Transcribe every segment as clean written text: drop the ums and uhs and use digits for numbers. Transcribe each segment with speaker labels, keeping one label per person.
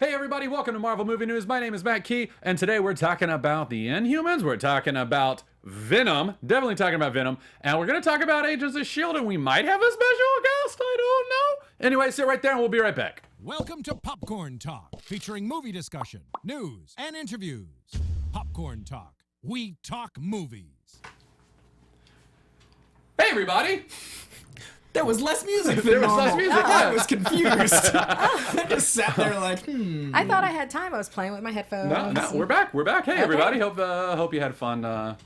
Speaker 1: Hey everybody, welcome to Marvel Movie News. My name is Matt Key, and today we're talking about the Inhumans. We're talking about Venom, definitely talking about Venom, and we're going to talk about Agents of S.H.I.E.L.D., and we might have a special guest, I don't know. Anyway, sit right there and we'll be right back.
Speaker 2: Welcome to Popcorn Talk, featuring movie discussion, news, and interviews. Popcorn Talk, we talk movies.
Speaker 1: Hey everybody!
Speaker 3: There was less music.
Speaker 1: There was less music.
Speaker 3: I was confused. I just sat there like,
Speaker 4: I thought I had time. I was playing with my headphones.
Speaker 1: No, we're back. We're back. Hey everybody, hope you had fun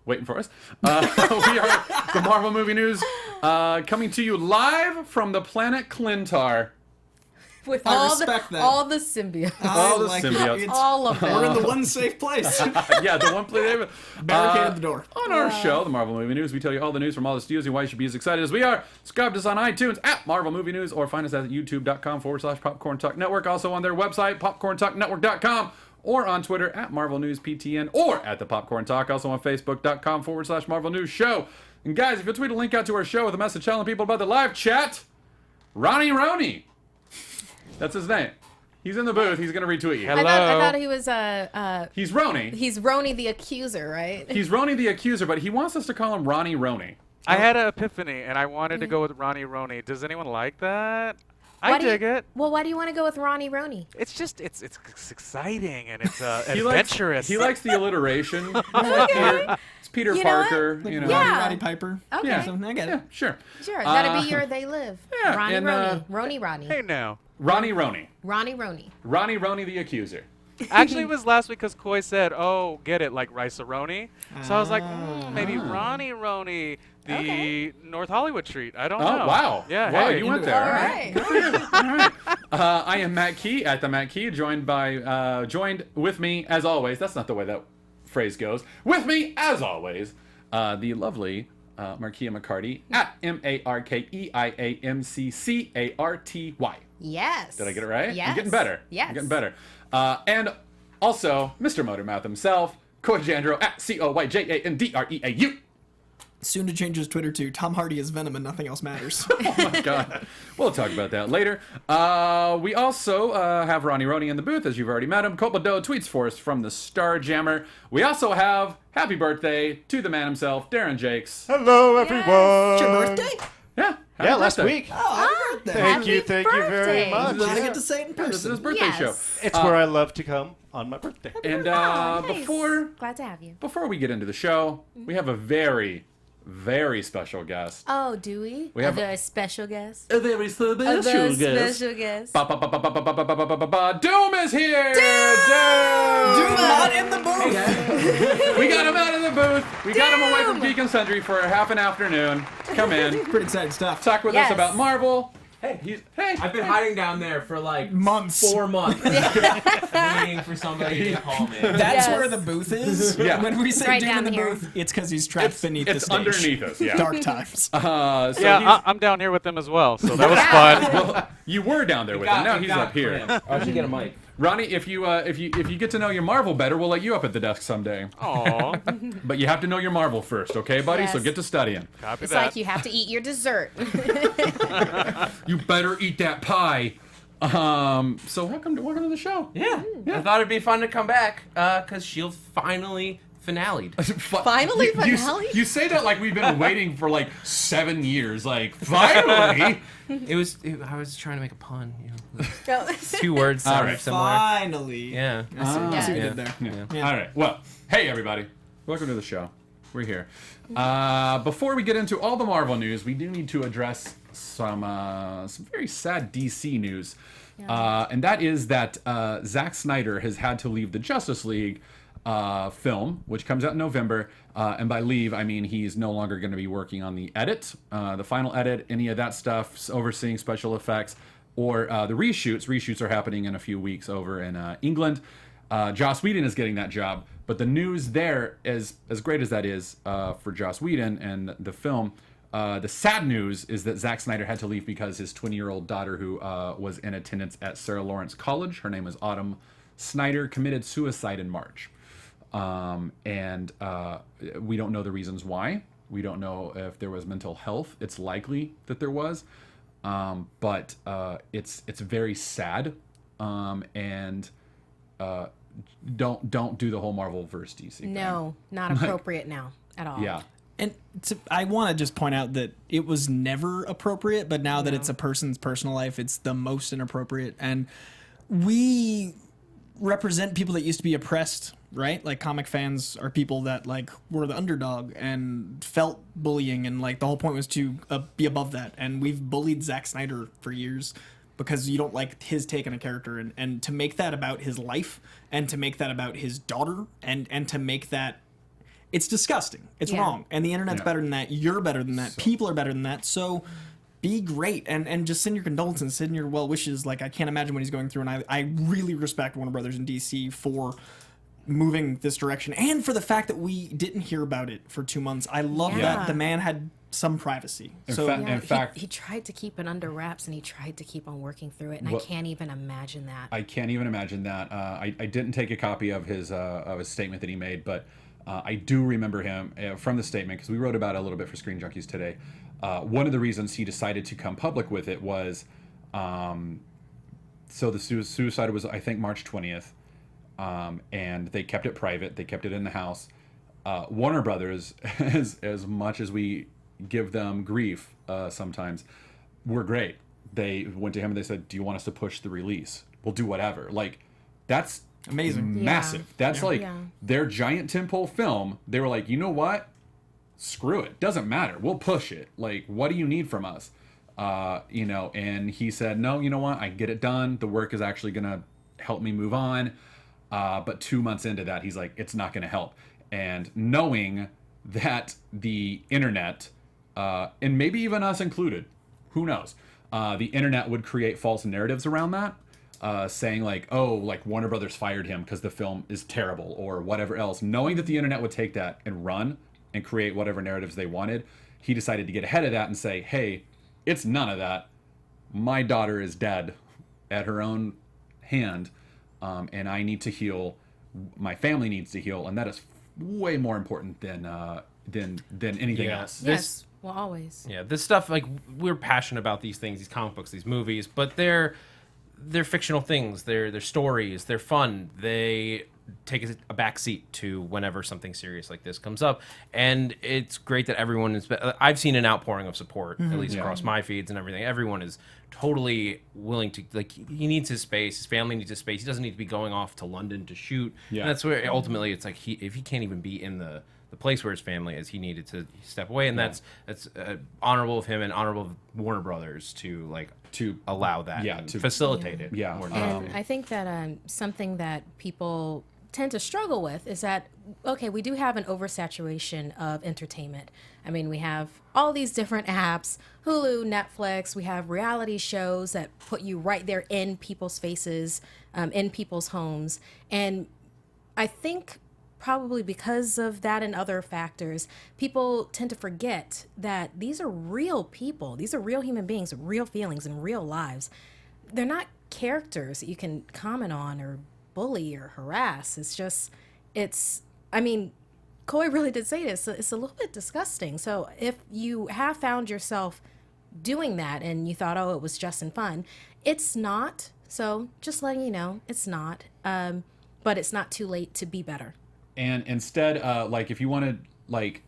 Speaker 1: waiting for us. We are the Marvel Movie News, coming to you live from the planet Clintar.
Speaker 4: With
Speaker 3: I
Speaker 4: all
Speaker 3: respect that.
Speaker 4: all the symbiotes.
Speaker 1: All the
Speaker 3: like
Speaker 1: symbiotes.
Speaker 3: it.
Speaker 4: All of them.
Speaker 3: We're in the one safe place.
Speaker 1: Yeah, the one play David.
Speaker 3: Barricaded the door.
Speaker 1: On our show, the Marvel Movie News, we tell you all the news from all the studios and why you should be as excited as we are. Subscribe to us on iTunes at Marvel Movie News or find us at youtube.com/Popcorn Talk Network. Also on their website, popcorntalknetwork.com, or on Twitter at Marvel News PTN or at the Popcorn Talk. Also on Facebook.com/Marvel News Show. And guys, if you'll tweet a link out to our show with a message telling people about the live chat, Ronnie Roney. That's his name. He's in the booth. He's going to retweet you.
Speaker 4: I thought he was
Speaker 1: He's Roney.
Speaker 4: he's Roni the accuser, right?
Speaker 1: He's Roney the accuser, but he wants us to call him Ronnie Roney.
Speaker 5: I had an epiphany, and I wanted to go with Ronnie Roney. Does anyone like that? I dig it.
Speaker 4: Well, why do you want to go with Ronnie Roney?
Speaker 5: It's just, it's exciting, and it's
Speaker 1: He
Speaker 5: adventurous.
Speaker 1: He likes the alliteration.
Speaker 4: Okay.
Speaker 1: It's Peter
Speaker 4: You know what?
Speaker 1: Parker.
Speaker 3: Like
Speaker 1: You know.
Speaker 4: Yeah.
Speaker 3: Roddy Piper.
Speaker 4: Okay.
Speaker 1: Yeah.
Speaker 3: So I get
Speaker 1: Yeah,
Speaker 3: it.
Speaker 1: sure.
Speaker 4: Sure. That'd be your They Live.
Speaker 1: yeah,
Speaker 4: Ronnie
Speaker 1: and,
Speaker 4: Roney. Roni Ronnie.
Speaker 5: Hey, now.
Speaker 1: Ronnie Roney.
Speaker 4: Ronnie Roney.
Speaker 1: Ronnie Roney the accuser.
Speaker 5: Actually, it was last week because Coy said, oh, get it, like Rice-A-Roni. So I was like, maybe Ronnie Roney, the
Speaker 4: Okay.
Speaker 5: North Hollywood treat. I don't
Speaker 1: Oh,
Speaker 5: know.
Speaker 1: wow.
Speaker 5: Yeah,
Speaker 1: Wow,
Speaker 5: hey.
Speaker 1: you went there.
Speaker 4: All right.
Speaker 1: All right. I am Matt Key at the Matt Key, joined with me, as always. That's not the way that phrase goes. With me, as always, the lovely Markia McCarty at MarkeiAMCCarty.
Speaker 4: Yes.
Speaker 1: Did I get it right?
Speaker 4: Yes.
Speaker 1: I'm getting better.
Speaker 4: Yes.
Speaker 1: I'm getting better. And also, Mr. Motormouth himself, Coy Jandro at CoyJandreau.
Speaker 3: Soon to change his Twitter to Tom Hardy is Venom and nothing else matters.
Speaker 1: Oh my God. We'll talk about that later. We also have Ronnie Roney in the booth, as you've already met him. Copado tweets for us from the Starjammer. We also have happy birthday to the man himself, Darren Jakes.
Speaker 6: Hello, everyone.
Speaker 3: It's your birthday?
Speaker 1: Yeah.
Speaker 6: Yeah,
Speaker 1: happy
Speaker 6: last
Speaker 1: birthday.
Speaker 6: week.
Speaker 3: Oh, happy birthday.
Speaker 6: Thank you very
Speaker 4: birthday.
Speaker 6: much.
Speaker 3: I'm glad I
Speaker 6: Yeah.
Speaker 3: get to say it in
Speaker 1: This is his
Speaker 3: person.
Speaker 1: birthday
Speaker 4: Yes.
Speaker 1: show.
Speaker 6: It's where I love to come on my birthday.
Speaker 1: And
Speaker 4: Oh, nice.
Speaker 1: before
Speaker 4: Glad to have you.
Speaker 1: we get into the show, we have a very, very special guest.
Speaker 4: Oh, do we?
Speaker 1: We have
Speaker 4: a special guest.
Speaker 1: A very special
Speaker 4: A very special guest.
Speaker 1: Doom is here!
Speaker 3: Doom not in the booth.
Speaker 1: We got him out of the booth. We got him away from Geek and Sundry for half an afternoon to come in,
Speaker 3: Pretty exciting stuff.
Speaker 1: talk with
Speaker 4: Yes.
Speaker 1: us about Marvel.
Speaker 7: Hey,
Speaker 1: Hey,
Speaker 7: I've been hiding down there for like
Speaker 3: Months.
Speaker 7: 4 months, waiting for somebody to call me.
Speaker 3: That's
Speaker 4: Yes.
Speaker 3: where the booth is.
Speaker 1: Yeah.
Speaker 3: When we say
Speaker 4: Right
Speaker 3: Doom in
Speaker 4: down
Speaker 3: the
Speaker 4: here.
Speaker 3: booth, it's because he's trapped beneath the
Speaker 1: it's
Speaker 3: stage.
Speaker 1: underneath us. Yeah.
Speaker 3: Dark times.
Speaker 1: So
Speaker 5: Yeah, I'm down here with them as well, so that was
Speaker 4: Yeah.
Speaker 5: fun.
Speaker 1: well, you were down there with him. Now he's up here.
Speaker 7: I should get a mic.
Speaker 1: Ronnie, if you get to know your Marvel better, we'll let you up at the desk someday.
Speaker 5: Aw,
Speaker 1: But you have to know your Marvel first, okay, buddy? So
Speaker 4: Yes.
Speaker 1: get to studying.
Speaker 5: copy
Speaker 4: It's
Speaker 5: that.
Speaker 4: like you have to eat your dessert.
Speaker 1: You better eat that pie. So welcome to the show.
Speaker 7: Yeah. I thought it'd be fun to come back because Shield finally finale'd.
Speaker 4: Finally,
Speaker 1: you,
Speaker 4: finale?
Speaker 1: You say that like we've been waiting for like 7 years. Like finally.
Speaker 7: I was trying to make a pun. You know,
Speaker 4: Go.
Speaker 7: 2 words
Speaker 1: All
Speaker 7: sounded
Speaker 1: right.
Speaker 7: similar.
Speaker 3: Finally.
Speaker 7: Yeah.
Speaker 3: I see what you
Speaker 4: Yeah.
Speaker 3: did there.
Speaker 1: Yeah. All right. Well, hey everybody, welcome to the show. We're here. Before we get into all the Marvel news, we do need to address some very sad DC news, and that is that Zack Snyder has had to leave the Justice League film, which comes out in November. And by leave, I mean he's no longer going to be working on the edit, the final edit, any of that stuff, overseeing special effects, or the reshoots. Reshoots are happening in a few weeks over in England. Joss Whedon is getting that job, but the news there is as great as that is for Joss Whedon and the film. The sad news is that Zack Snyder had to leave because his 20-year-old daughter, who was in attendance at Sarah Lawrence College, her name is Autumn Sneider, committed suicide in March. And we don't know the reasons why. We don't know if there was mental health. It's likely that there was, but it's very sad and don't do the whole Marvel verse DC thing.
Speaker 4: No, not appropriate now at all.
Speaker 1: Yeah.
Speaker 3: And I want to just point out that it was never appropriate, but now that it's a person's personal life, it's the most inappropriate. And we represent people that used to be oppressed, right? Like comic fans are people that like were the underdog and felt bullying, and like the whole point was to be above that. And we've bullied Zack Snyder for years because you don't like his take on a character, and to make that about his life, and to make that about his daughter, and to make that, it's disgusting. It's wrong. And the internet's better than that. You're better than that. People are better than that. So be great and just send your condolences, send your well wishes. Like, I can't imagine what he's going through. And I really respect Warner Brothers in DC for moving this direction, and for the fact that we didn't hear about it for 2 months. I love that the man had some privacy.
Speaker 1: In fact,
Speaker 4: he tried to keep it under wraps, and he tried to keep on working through it, and I can't even imagine that.
Speaker 1: I can't even imagine that. I didn't take a copy of his statement that he made, but I do remember him from the statement, because we wrote about it a little bit for Screen Junkies today. One of the reasons he decided to come public with it was, so the suicide was, I think, March 20th, and they kept it private. They kept it in the house. Warner Brothers, as much as we give them grief sometimes, were great. They went to him and they said, "Do you want us to push the release? We'll do whatever." Like, that's
Speaker 3: amazing.
Speaker 1: Massive. That's their giant tentpole film. They were like, you know what? Screw it. Doesn't matter. We'll push it. Like, what do you need from us? And he said, no, you know what? I can get it done. The work is actually going to help me move on. But 2 months into that, he's like, it's not going to help. And knowing that the internet, and maybe even us included, who knows? The internet would create false narratives around that. Saying like, oh, like Warner Brothers fired him because the film is terrible or whatever else. Knowing that the internet would take that and run and create whatever narratives they wanted, he decided to get ahead of that and say, hey, it's none of that. My daughter is dead at her own hand, and I need to heal. My family needs to heal, and that is way more important than anything else.
Speaker 4: Yes, well, always.
Speaker 7: Yeah, this stuff, like, we're passionate about these things, these comic books, these movies, but they're fictional things. They're stories. They're fun. They take a back seat to whenever something serious like this comes up. And it's great that everyone is... I've seen an outpouring of support, at least across my feeds and everything. Everyone is totally willing to... Like, he needs his space. His family needs his space. He doesn't need to be going off to London to shoot. Yeah. And that's where, ultimately, it's like, if he can't even be in the place where his family is, he needed to step away. And that's honorable of him and honorable of Warner Brothers to allow that, to facilitate it.
Speaker 1: Yeah.
Speaker 4: And I think that something that people tend to struggle with is that, okay, we do have an oversaturation of entertainment. I mean, we have all these different apps, Hulu, Netflix, we have reality shows that put you right there in people's faces, in people's homes. And I think probably because of that and other factors, people tend to forget that these are real people. These are real human beings with real feelings and real lives. They're not characters that you can comment on or bully or harass. I mean, Coy really did say this. It's a little bit disgusting. So if you have found yourself doing that and you thought, oh, it was just in fun, it's not. So just letting you know, it's not. But it's not too late to be better.
Speaker 1: And instead, like, if you want to, like,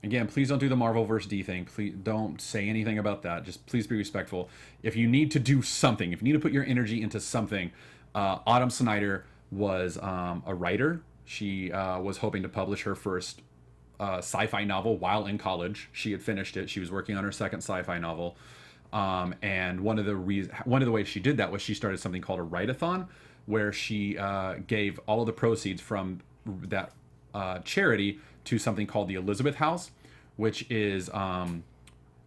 Speaker 1: again, please don't do the Marvel vs. D thing. Please don't say anything about that. Just please be respectful. If you need to do something, if you need to put your energy into something, Autumn Sneider was a writer. She was hoping to publish her first sci-fi novel while in college. She had finished it. She was working on her second sci-fi novel. And one of the ways she did that was she started something called a write-a-thon, where she gave all of the proceeds from that charity to something called the Elizabeth House, which is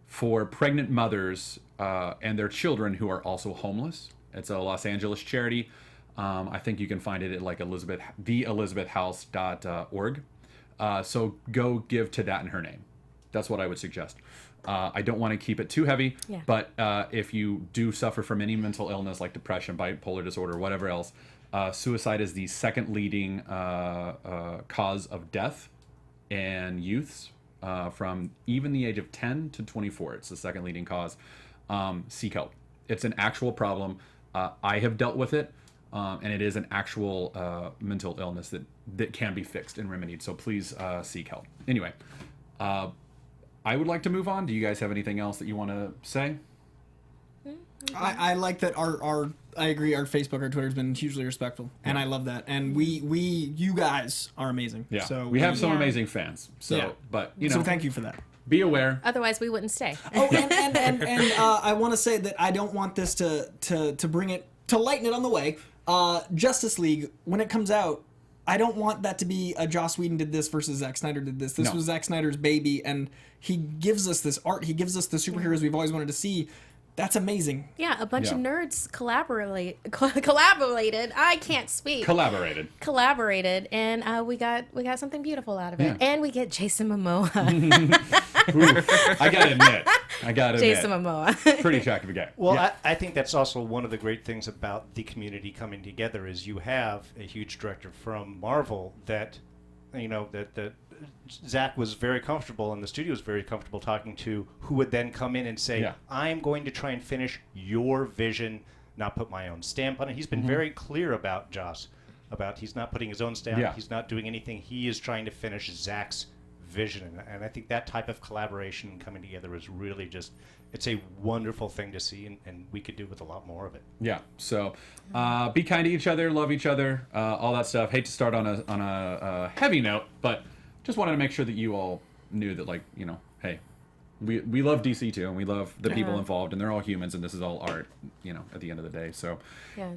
Speaker 1: for pregnant mothers and their children who are also homeless. It's a Los Angeles charity. I think you can find it at like theelizabethhouse.org. So go give to that in her name. That's what I would suggest. I don't want to keep it too heavy, but if you do suffer from any mental illness like depression, bipolar disorder, whatever else, suicide is the second leading cause of death in youths from even the age of 10 to 24. It's the second leading cause. Seek help. It's an actual problem. I have dealt with it, and it is an actual mental illness that can be fixed and remedied. So please seek help. Anyway, I would like to move on. Do you guys have anything else that you want to say?
Speaker 3: I like that I agree, our Facebook, our Twitter's been hugely respectful, and I love that. And you guys are amazing.
Speaker 1: Yeah,
Speaker 3: so
Speaker 1: we have some amazing fans. So, but
Speaker 3: so thank you for that.
Speaker 1: Be aware.
Speaker 4: Otherwise, we wouldn't stay.
Speaker 3: Oh, and I want to say that I don't want this to bring it to lighten it on the way. Justice League, when it comes out, I don't want that to be a Joss Whedon did this versus Zack Snyder did this. This was Zack Snyder's baby, and he gives us this art. He gives us the superheroes we've always wanted to see. That's amazing.
Speaker 4: Yeah, a bunch of nerds collaborated. I can't speak. Collaborated, and we got something beautiful out of it. And we get Jason Momoa.
Speaker 1: I gotta admit,
Speaker 4: Jason Momoa.
Speaker 1: Pretty attractive guy.
Speaker 6: Well, I think that's also one of the great things about the community coming together is you have a huge director from Marvel that, that Zack was very comfortable and the studio was very comfortable talking to, who would then come in and say, I'm going to try and finish your vision, not put my own stamp on it. He's been very clear about Joss, about he's not putting his own stamp, he's not doing anything. He is trying to finish Zack's vision. And I think that type of collaboration and coming together is really just, it's a wonderful thing to see, and we could do with a lot more of it.
Speaker 1: Yeah. So be kind to each other, love each other, all that stuff. Hate to start on a heavy note, but just wanted to make sure that you all knew that, hey, we love DC too, and we love the people involved, and they're all humans, and this is all art, at the end of the day. So,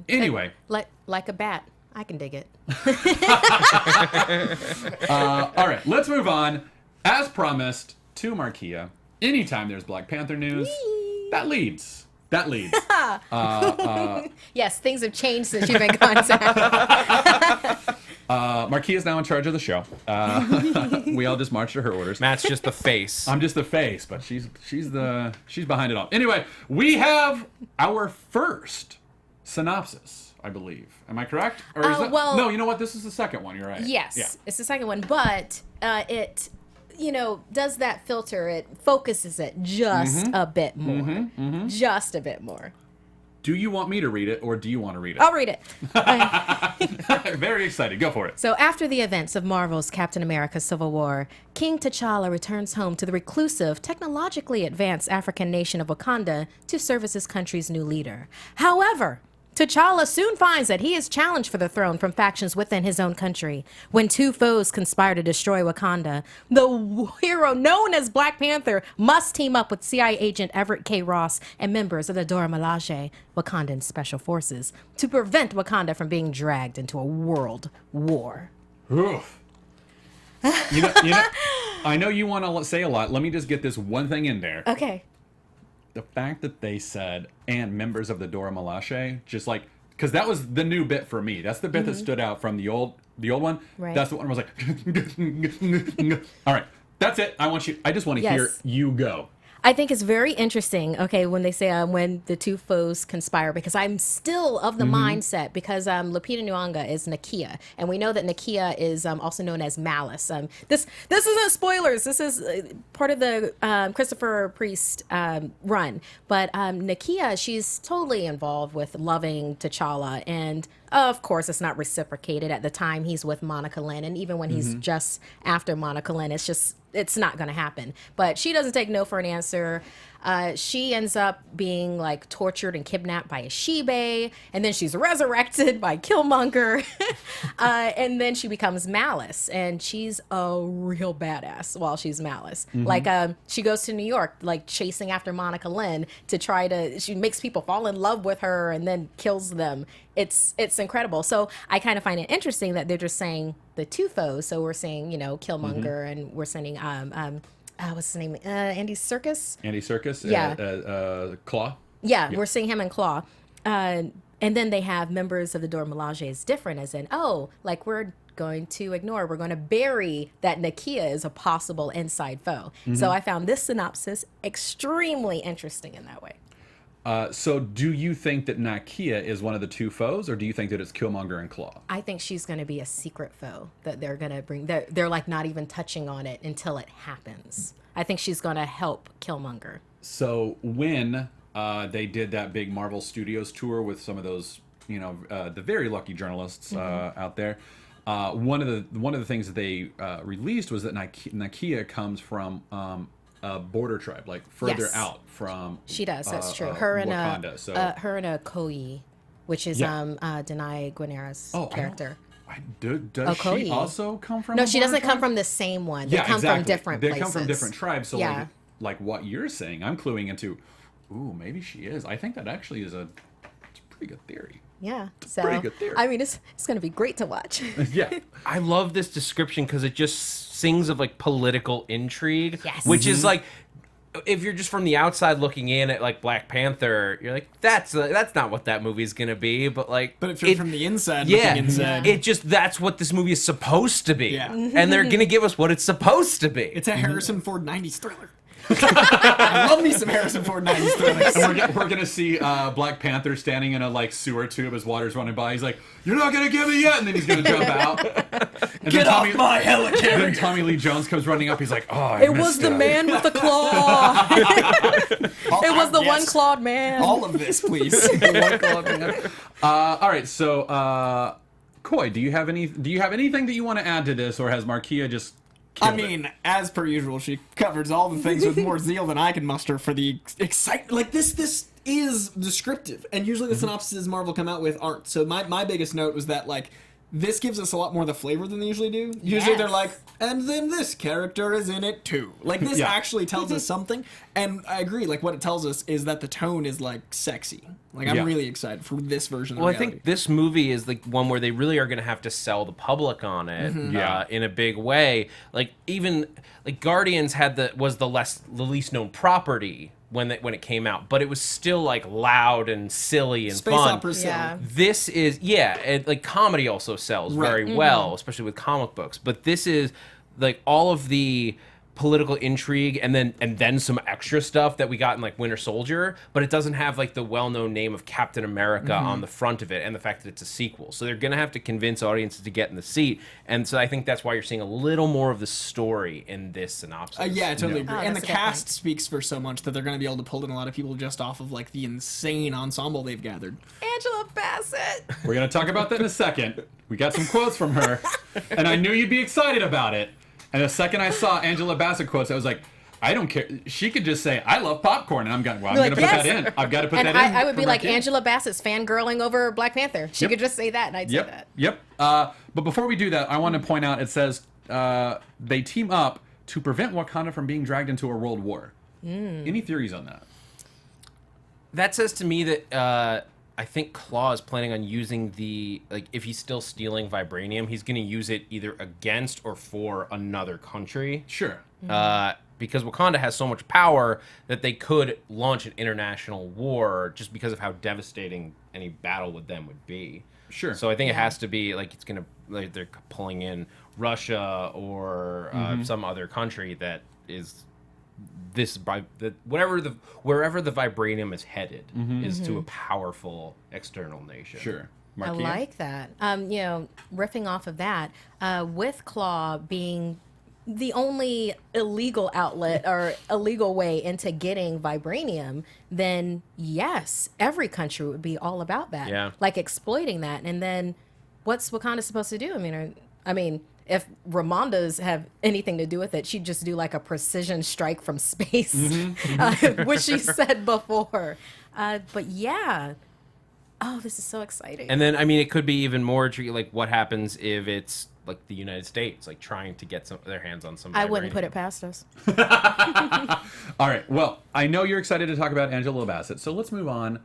Speaker 1: anyway.
Speaker 4: Like a bat. I can dig it.
Speaker 1: All right, let's move on. As promised, to Marquia. Anytime there's Black Panther news, that leads.
Speaker 4: Yes, things have changed since you've been gone, Zack.
Speaker 1: Marquia is now in charge of the show. We all just march to her orders.
Speaker 7: Matt's just the face.
Speaker 1: I'm just the face, but she's behind it all. Anyway, we have our first synopsis, I believe. Am I correct? Or is no, you know what? This is the second one. You're right.
Speaker 4: Yes, it's the second one, but it does that filter. It focuses it just a bit more. Just a bit more.
Speaker 1: Do you want me to read it, or do you want to read it?
Speaker 4: I'll read it.
Speaker 1: Very excited. Go for it.
Speaker 4: So after the events of Marvel's Captain America Civil War, King T'Challa returns home to the reclusive, technologically advanced African nation of Wakanda to serve as his country's new leader. However, T'Challa soon finds that he is challenged for the throne from factions within his own country. When two foes conspire to destroy Wakanda, the hero known as Black Panther must team up with CIA agent Everett K. Ross and members of the Dora Milaje, Wakandan Special Forces, to prevent Wakanda from being dragged into a world war.
Speaker 1: Oof. I know you want to say a lot. Let me just get this one thing in there.
Speaker 4: Okay.
Speaker 1: The fact that they said, and members of the Dora Milaje, just because that was the new bit for me. That's the bit that stood out from the old one.
Speaker 4: Right.
Speaker 1: That's the one I was like, all right, that's it. I just want to hear you go.
Speaker 4: I think it's very interesting, when they say when the two foes conspire, because I'm still of the mindset, because Lupita Nyong'o is Nakia, and we know that Nakia is also known as Malice. This isn't spoilers. This is part of the Christopher Priest run. But Nakia, she's totally involved with loving T'Challa, and of course, it's not reciprocated at the time he's with Monica Lynn, and even when he's just after Monica Lynn, it's not going to happen. But she doesn't take no for an answer. She ends up being tortured and kidnapped by a she-bay, and then she's resurrected by Killmonger, and then she becomes Malice, and she's a real badass while she's Malice. She goes to New York, chasing after Monica Lynn she makes people fall in love with her and then kills them. It's incredible. So I kind of find it interesting that they're just saying the two foes. So we're saying, Killmonger, and we're sending what's his name? Andy Serkis.
Speaker 1: Yeah. Claw.
Speaker 4: Yeah, we're seeing him in Claw. And then they have members of the Dora Milaje is different, as in, we're going to ignore, we're going to bury that Nakia is a possible inside foe. So I found this synopsis extremely interesting in that way.
Speaker 1: So do you think that Nakia is one of the two foes, or do you think that it's Killmonger and Claw?
Speaker 4: I think she's going to be a secret foe that they're going to bring. They're not even touching on it until it happens. I think she's going to help Killmonger.
Speaker 1: So when they did that big Marvel Studios tour with some of those, the very lucky journalists out there. One of the things that they released was that Nakia comes from a border tribe, like further out from.
Speaker 4: She does. That's true. Her and
Speaker 1: Wakanda.
Speaker 4: Her and a Koi, which is Denai Guanera's character.
Speaker 1: Does she also come from?
Speaker 4: No,
Speaker 1: a
Speaker 4: she doesn't come from the same one. They come from different places.
Speaker 1: They come from different tribes. So like what you're saying, I'm cluing into. Ooh, maybe she is. I think that actually is it's a pretty good theory.
Speaker 4: Yeah,
Speaker 1: pretty good theory.
Speaker 4: I mean, it's going to be great to watch.
Speaker 1: Yeah,
Speaker 7: I love this description because it just sings of like political intrigue,
Speaker 4: yes.
Speaker 7: which is like, if you're just from the outside looking in at like Black Panther, you're like, that's not what that movie's gonna be. But
Speaker 3: if you're from the inside, looking inside,
Speaker 7: it just that's what this movie is supposed to be.
Speaker 3: Yeah.
Speaker 7: And they're gonna give us what it's supposed to be.
Speaker 3: It's a Harrison Ford '90s thriller. I love me some Harrison Ford '90s thrillers.
Speaker 1: And we're gonna see Black Panther standing in a sewer tube as water's running by. He's like, "You're not gonna give me yet," and then he's gonna jump out. And
Speaker 3: Get off my helicarrier!
Speaker 1: Then Tommy Lee Jones comes running up. He's like, "Oh,
Speaker 4: it was the man with the claw. It was the one clawed man."
Speaker 3: All of this, please.
Speaker 1: One clawed man. All right, so Coy, do you have anything that you want to add to this, or has Markia just?
Speaker 3: I mean, as per usual, she covers all the things with more zeal than I can muster for the excitement. Like, this is descriptive, and usually the synopses Marvel come out with aren't. So my biggest note was that, like, this gives us a lot more of the flavor than they usually do. Usually they're like, and then this character is in it too. Like, this actually tells us something, and I agree, like, what it tells us is that the tone is, like, sexy. Like, I'm really excited for this version of reality.
Speaker 7: I think this movie is like one where they really are going to have to sell the public on it in a big way. Like, even like Guardians was the least known property when it came out, but it was still like loud and silly and
Speaker 3: Space
Speaker 7: fun.
Speaker 3: opera sound.
Speaker 7: This is like comedy also sells very well, especially with comic books. But this is like all of the political intrigue and then some extra stuff that we got in like Winter Soldier, but it doesn't have like the well-known name of Captain America on the front of it and the fact that it's a sequel. So they're gonna have to convince audiences to get in the seat, and so I think that's why you're seeing a little more of the story in this synopsis.
Speaker 3: Yeah, I totally agree.
Speaker 4: Oh,
Speaker 3: and the
Speaker 4: that's a good
Speaker 3: cast
Speaker 4: point.
Speaker 3: speaks for so much that they're going to be able to pull in a lot of people just off of like the insane ensemble they've gathered.
Speaker 4: Angela Bassett.
Speaker 1: We're gonna talk about that in a second. We got some quotes from her, and I knew you'd be excited about it. And the second I saw Angela Bassett quotes, I was like, I don't care. She could just say, "I love popcorn," and I'm going, "Well, I'm going to put that in. I've got to put that in."
Speaker 4: And I would be
Speaker 1: for
Speaker 4: like
Speaker 1: my kid.
Speaker 4: Angela Bassett's fangirling over Black Panther. She could just say that, and I'd say that.
Speaker 1: Yep. But before we do that, I want to point out it says they team up to prevent Wakanda from being dragged into a world war. Any theories on that?
Speaker 7: That says to me that I think Claw is planning on using if he's still stealing vibranium, he's going to use it either against or for another country.
Speaker 1: Sure.
Speaker 7: Because Wakanda has so much power that they could launch an international war just because of how devastating any battle with them would be.
Speaker 1: Sure.
Speaker 7: So I think it has to be like it's going to they're pulling in Russia or some other country that is wherever the vibranium is headed is to a powerful external nation.
Speaker 1: Sure.
Speaker 4: I
Speaker 1: Markia?
Speaker 4: like that. Riffing off of that, with Claw being the only illegal outlet or illegal way into getting vibranium, then yes, every country would be all about that.
Speaker 7: Yeah.
Speaker 4: Like exploiting that. And then what's Wakanda supposed to do? I mean, if Ramonda's have anything to do with it, she'd just do like a precision strike from space, which she said before. But yeah. Oh, this is so exciting.
Speaker 7: And then, I mean, it could be even more tricky, like what happens if it's like the United States, like trying to get their hands on some
Speaker 4: I wouldn't
Speaker 7: vibranium.
Speaker 4: put it past us.
Speaker 1: All right. Well, I know you're excited to talk about Angela Bassett, so let's move on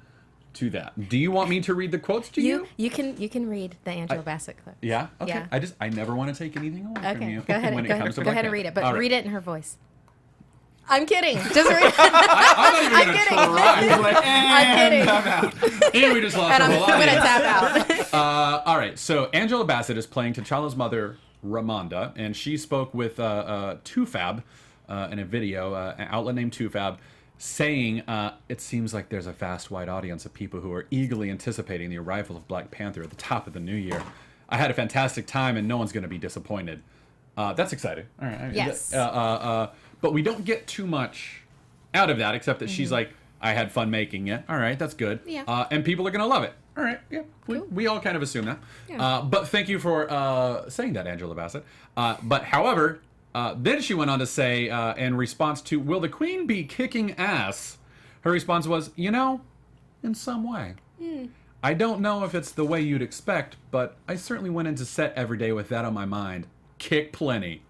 Speaker 1: to that. Do you want me to read the quotes to you?
Speaker 4: You can read the Angela Bassett clip.
Speaker 1: Yeah. Okay.
Speaker 4: Yeah.
Speaker 1: I never want to take anything away from
Speaker 4: Okay,
Speaker 1: you
Speaker 4: go ahead.
Speaker 1: when it
Speaker 4: Go
Speaker 1: comes to
Speaker 4: ahead
Speaker 1: Black
Speaker 4: and read
Speaker 1: Panther.
Speaker 4: it, but
Speaker 1: All right.
Speaker 4: read it in her voice. I'm kidding. Just read it.
Speaker 1: I'm not even
Speaker 4: I'm
Speaker 1: gonna
Speaker 4: kidding.
Speaker 1: try.
Speaker 4: I'm kidding.
Speaker 1: And we just lost
Speaker 4: And
Speaker 1: our
Speaker 4: I'm
Speaker 1: whole
Speaker 4: gonna
Speaker 1: audience.
Speaker 4: tap out.
Speaker 1: All right, so Angela Bassett is playing T'Challa's mother, Ramonda, and she spoke with Tufab in a video, an outlet named Tufab, saying, it seems like there's a vast, wide audience of people who are eagerly anticipating the arrival of Black Panther at the top of the new year. I had a fantastic time, and no one's going to be disappointed. That's exciting. All right.
Speaker 4: Yes.
Speaker 1: But we don't get too much out of that, except that she's like, I had fun making it. All right, that's good.
Speaker 4: Yeah.
Speaker 1: And people are going to love it. All right, yeah.
Speaker 4: Cool.
Speaker 1: We all kind of assume that.
Speaker 4: Yeah.
Speaker 1: But thank you for saying that, Angela Bassett. But however, then she went on to say, in response to, will the Queen be kicking ass? Her response was, in some way. I don't know if it's the way you'd expect, but I certainly went into set every day with that on my mind. Kick plenty.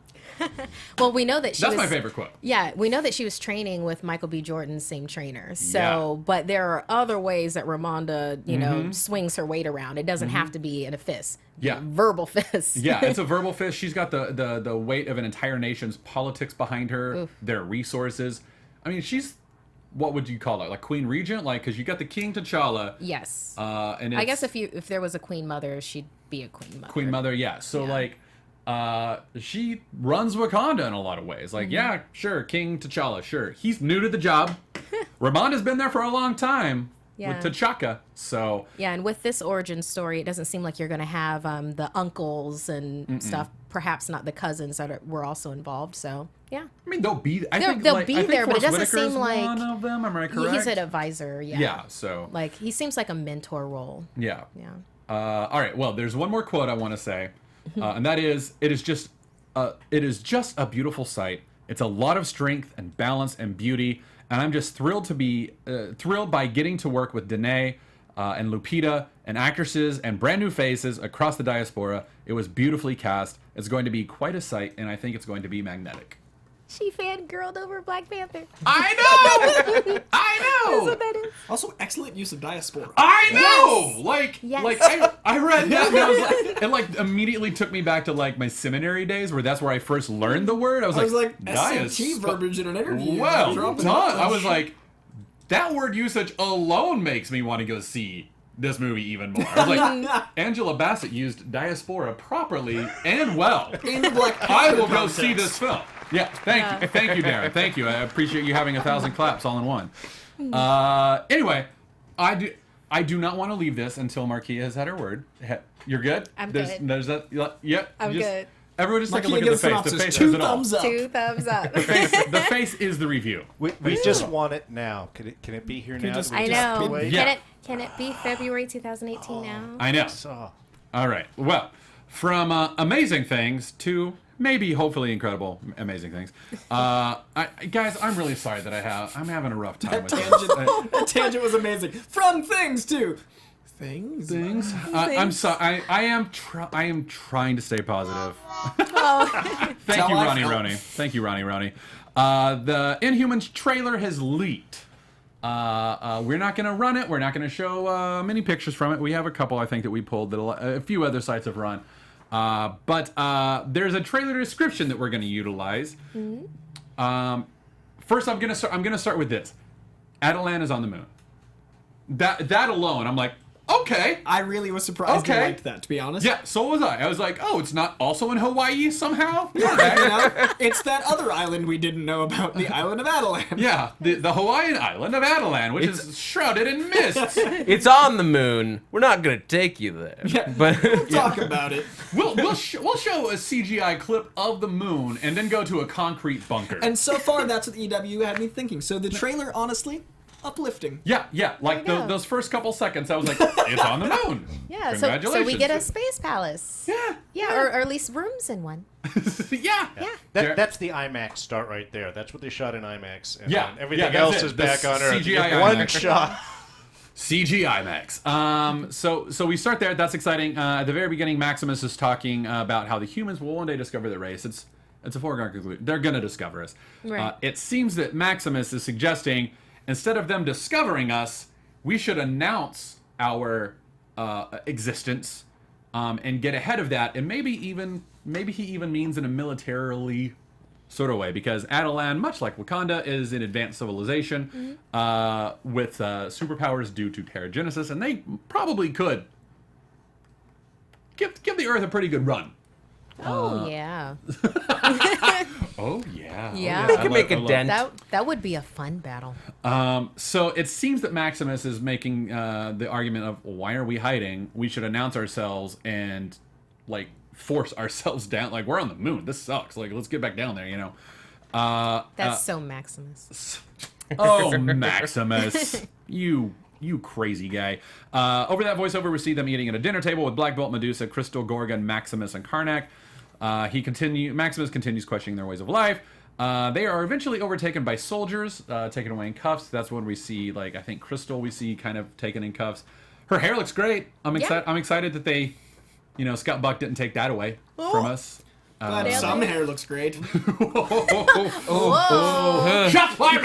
Speaker 4: Well, we know that she
Speaker 1: That's
Speaker 4: was,
Speaker 1: my favorite quote.
Speaker 4: Yeah, we know that she was training with Michael B. Jordan's same trainer. So,
Speaker 1: Yeah.
Speaker 4: but there are other ways that Ramonda, swings her weight around. It doesn't have to be in a fist.
Speaker 1: Yeah.
Speaker 4: Verbal fist.
Speaker 1: Yeah, it's a verbal fist. She's got the weight of an entire nation's politics behind her,
Speaker 4: Oof.
Speaker 1: their resources. I mean, she's, what would you call it? Like Queen Regent? Like, because you got the King T'Challa.
Speaker 4: Yes.
Speaker 1: And
Speaker 4: I guess
Speaker 1: it's
Speaker 4: if there was a Queen Mother, she'd be a Queen Mother.
Speaker 1: Queen Mother, yeah. So,
Speaker 4: Yeah.
Speaker 1: she runs Wakanda in a lot of ways. Like, yeah, sure, King T'Challa, sure. He's new to the job. Ramonda's been there for a long time
Speaker 4: Yeah.
Speaker 1: with T'Chaka. So,
Speaker 4: Yeah, and with this origin story, it doesn't seem like you're going to have the uncles and stuff. Perhaps not the cousins that were also involved. So, yeah.
Speaker 1: I mean, they'll be there.
Speaker 4: They'll be there, but it doesn't
Speaker 1: Whitaker's
Speaker 4: seem like
Speaker 1: one of them. Am I correct?
Speaker 4: He's an advisor. Yeah.
Speaker 1: Yeah, so.
Speaker 4: Like, he seems like a mentor role.
Speaker 1: Yeah.
Speaker 4: Yeah.
Speaker 1: All right. Well, there's one more quote I want to say, and that is, it is just a beautiful sight. It's a lot of strength and balance and beauty, and I'm just thrilled by getting to work with Danae and Lupita and actresses and brand new faces across the diaspora. It was beautifully cast. It's going to be quite a sight, and I think it's going to be magnetic.
Speaker 4: She fangirled over Black Panther.
Speaker 1: I know. I know.
Speaker 4: That's what that is.
Speaker 3: Also, excellent use of diaspora.
Speaker 1: I know.
Speaker 4: Yes.
Speaker 1: Like,
Speaker 4: Yes.
Speaker 1: like I read that and I was like, it like immediately took me back to like my seminary days where that's where I first learned the word. I was like
Speaker 3: SAT verbiage in an interview.
Speaker 1: well
Speaker 3: Dropping
Speaker 1: done.
Speaker 3: it.
Speaker 1: I was like, that word usage alone makes me want to go see this movie even more. I was like, Angela Bassett used diaspora properly and well.
Speaker 3: In the Black
Speaker 1: I
Speaker 3: Panther
Speaker 1: will go
Speaker 3: context.
Speaker 1: see this film. Yeah, thank you, Darren. Thank you. I appreciate you having 1,000 claps all in one. Anyway, I do not want to leave this until Marquia has had her word. You're good?
Speaker 4: I'm
Speaker 1: good. There's that. Yep.
Speaker 4: I'm good.
Speaker 1: Everyone just take a
Speaker 3: Marquia
Speaker 1: look at the
Speaker 3: gets
Speaker 1: face.
Speaker 3: synopsis.
Speaker 1: The face
Speaker 3: Two
Speaker 1: has it all.
Speaker 3: thumbs up.
Speaker 4: 2 thumbs up.
Speaker 1: The face is the review.
Speaker 6: We just want it now. Can it be here now?
Speaker 3: just-
Speaker 6: Do we
Speaker 4: I
Speaker 6: just have to
Speaker 4: know.
Speaker 6: wait?
Speaker 1: Yeah.
Speaker 4: Can it be February 2018 now?
Speaker 1: I know.
Speaker 6: Oh.
Speaker 1: All right. Well, from amazing things to maybe, hopefully, incredible, amazing things. Guys, I'm really sorry that I'm having a rough time with this.
Speaker 3: That tangent was amazing. From things to things.
Speaker 1: I'm sorry. I am trying to stay positive.
Speaker 4: Oh.
Speaker 1: Thank you,
Speaker 3: how I
Speaker 1: Ronnie
Speaker 3: felt.
Speaker 1: Ronnie. Thank you, Ronnie Ronnie. The Inhumans trailer has leaked. We're not going to run it. We're not going to show many pictures from it. We have a couple, I think, that we pulled that a few other sites have run. But there's a trailer description that we're going to utilize. First, I'm going to start with this. Adelan is on the moon. That alone, I'm like, okay.
Speaker 3: I really was surprised
Speaker 1: Okay.
Speaker 3: you liked that, to be honest.
Speaker 1: Yeah, so was I. I was like, oh, it's not also in Hawaii somehow?
Speaker 3: You know, it's that other island we didn't know about, the island of Adelan.
Speaker 1: Yeah, the Hawaiian island of Adelan, which is shrouded in mists.
Speaker 7: It's on the moon. We're not gonna take you there.
Speaker 3: Yeah.
Speaker 7: But
Speaker 3: Talk about it.
Speaker 1: We'll show a CGI clip of the moon and then go to a concrete bunker.
Speaker 3: And so far, that's what EW had me thinking. So the trailer, honestly, uplifting.
Speaker 1: yeah, like
Speaker 4: There you go.
Speaker 1: those first couple seconds, I was like, it's on the moon.
Speaker 4: Yeah,
Speaker 1: Congratulations.
Speaker 4: so we get a space palace.
Speaker 1: Yeah,
Speaker 4: Yeah, or at least rooms in one.
Speaker 1: yeah.
Speaker 6: That's the IMAX start right there. That's what they shot in IMAX. And
Speaker 1: Yeah,
Speaker 6: then everything
Speaker 1: yeah, that's
Speaker 6: else
Speaker 1: it.
Speaker 6: is back
Speaker 1: The
Speaker 6: on Earth.
Speaker 1: CGI
Speaker 6: One
Speaker 1: IMAX.
Speaker 6: shot.
Speaker 1: CGI Max. So we start there. That's exciting. At the very beginning, Maximus is talking about how the humans will one day discover the race. It's a foregone conclusion. They're gonna discover us.
Speaker 4: Right.
Speaker 1: It seems that Maximus is suggesting instead of them discovering us, we should announce our existence and get ahead of that. And maybe he even means in a militarily sort of way, because Adelan, much like Wakanda, is an advanced civilization with superpowers due to Terrigenesis, and they probably could give the Earth a pretty good run.
Speaker 4: Oh yeah.
Speaker 1: Oh yeah.
Speaker 4: Yeah.
Speaker 7: They could make a dent.
Speaker 4: That would be a fun battle.
Speaker 1: So it seems that Maximus is making the argument of, why are we hiding? We should announce ourselves and like force ourselves down. Like, we're on the moon. This sucks. Like, let's get back down there. You know.
Speaker 4: That's so Maximus.
Speaker 1: Oh, Maximus. You crazy guy. Over that voiceover, we see them eating at a dinner table with Black Bolt, Medusa, Crystal, Gorgon, Maximus, and Karnak. Maximus continues questioning their ways of life. They are eventually overtaken by soldiers, taken away in cuffs. That's when we see, I think Crystal we see kind of taken in cuffs. Her hair looks great. I'm excited that they, Scott Buck didn't take that away from us.
Speaker 3: But some hair looks great.
Speaker 1: Shots fired!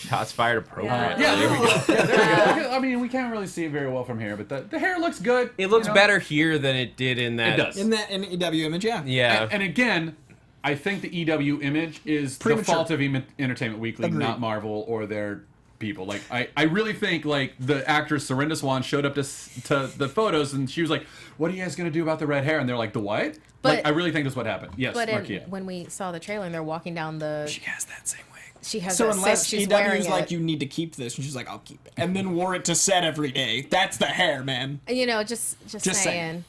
Speaker 7: Shots fired appropriate.
Speaker 1: Yeah, there we go. There we go. I mean, we can't really see it very well from here, but the hair looks good.
Speaker 7: It looks better here than it did in that.
Speaker 1: It does.
Speaker 3: In the EW image, yeah.
Speaker 7: Yeah.
Speaker 1: And again, I think the EW image is the fault of Entertainment Weekly, not Marvel or their people. I really think the actress Serinda Swan showed up to the photos and she was like, "What are you guys gonna do about the red hair?" And they're like, "The what?"
Speaker 4: But
Speaker 1: I really think that's what happened. Yes,
Speaker 4: but
Speaker 1: Markia.
Speaker 4: when we saw the trailer and they're walking down the,
Speaker 3: She has that same wig.
Speaker 4: she has
Speaker 3: So
Speaker 4: that
Speaker 3: unless
Speaker 4: same, she's wearing
Speaker 3: EW's like,
Speaker 4: it.
Speaker 3: you need to keep this, and she's like, I'll keep it, and then wore it to set every day. That's the hair, man.
Speaker 4: Just saying.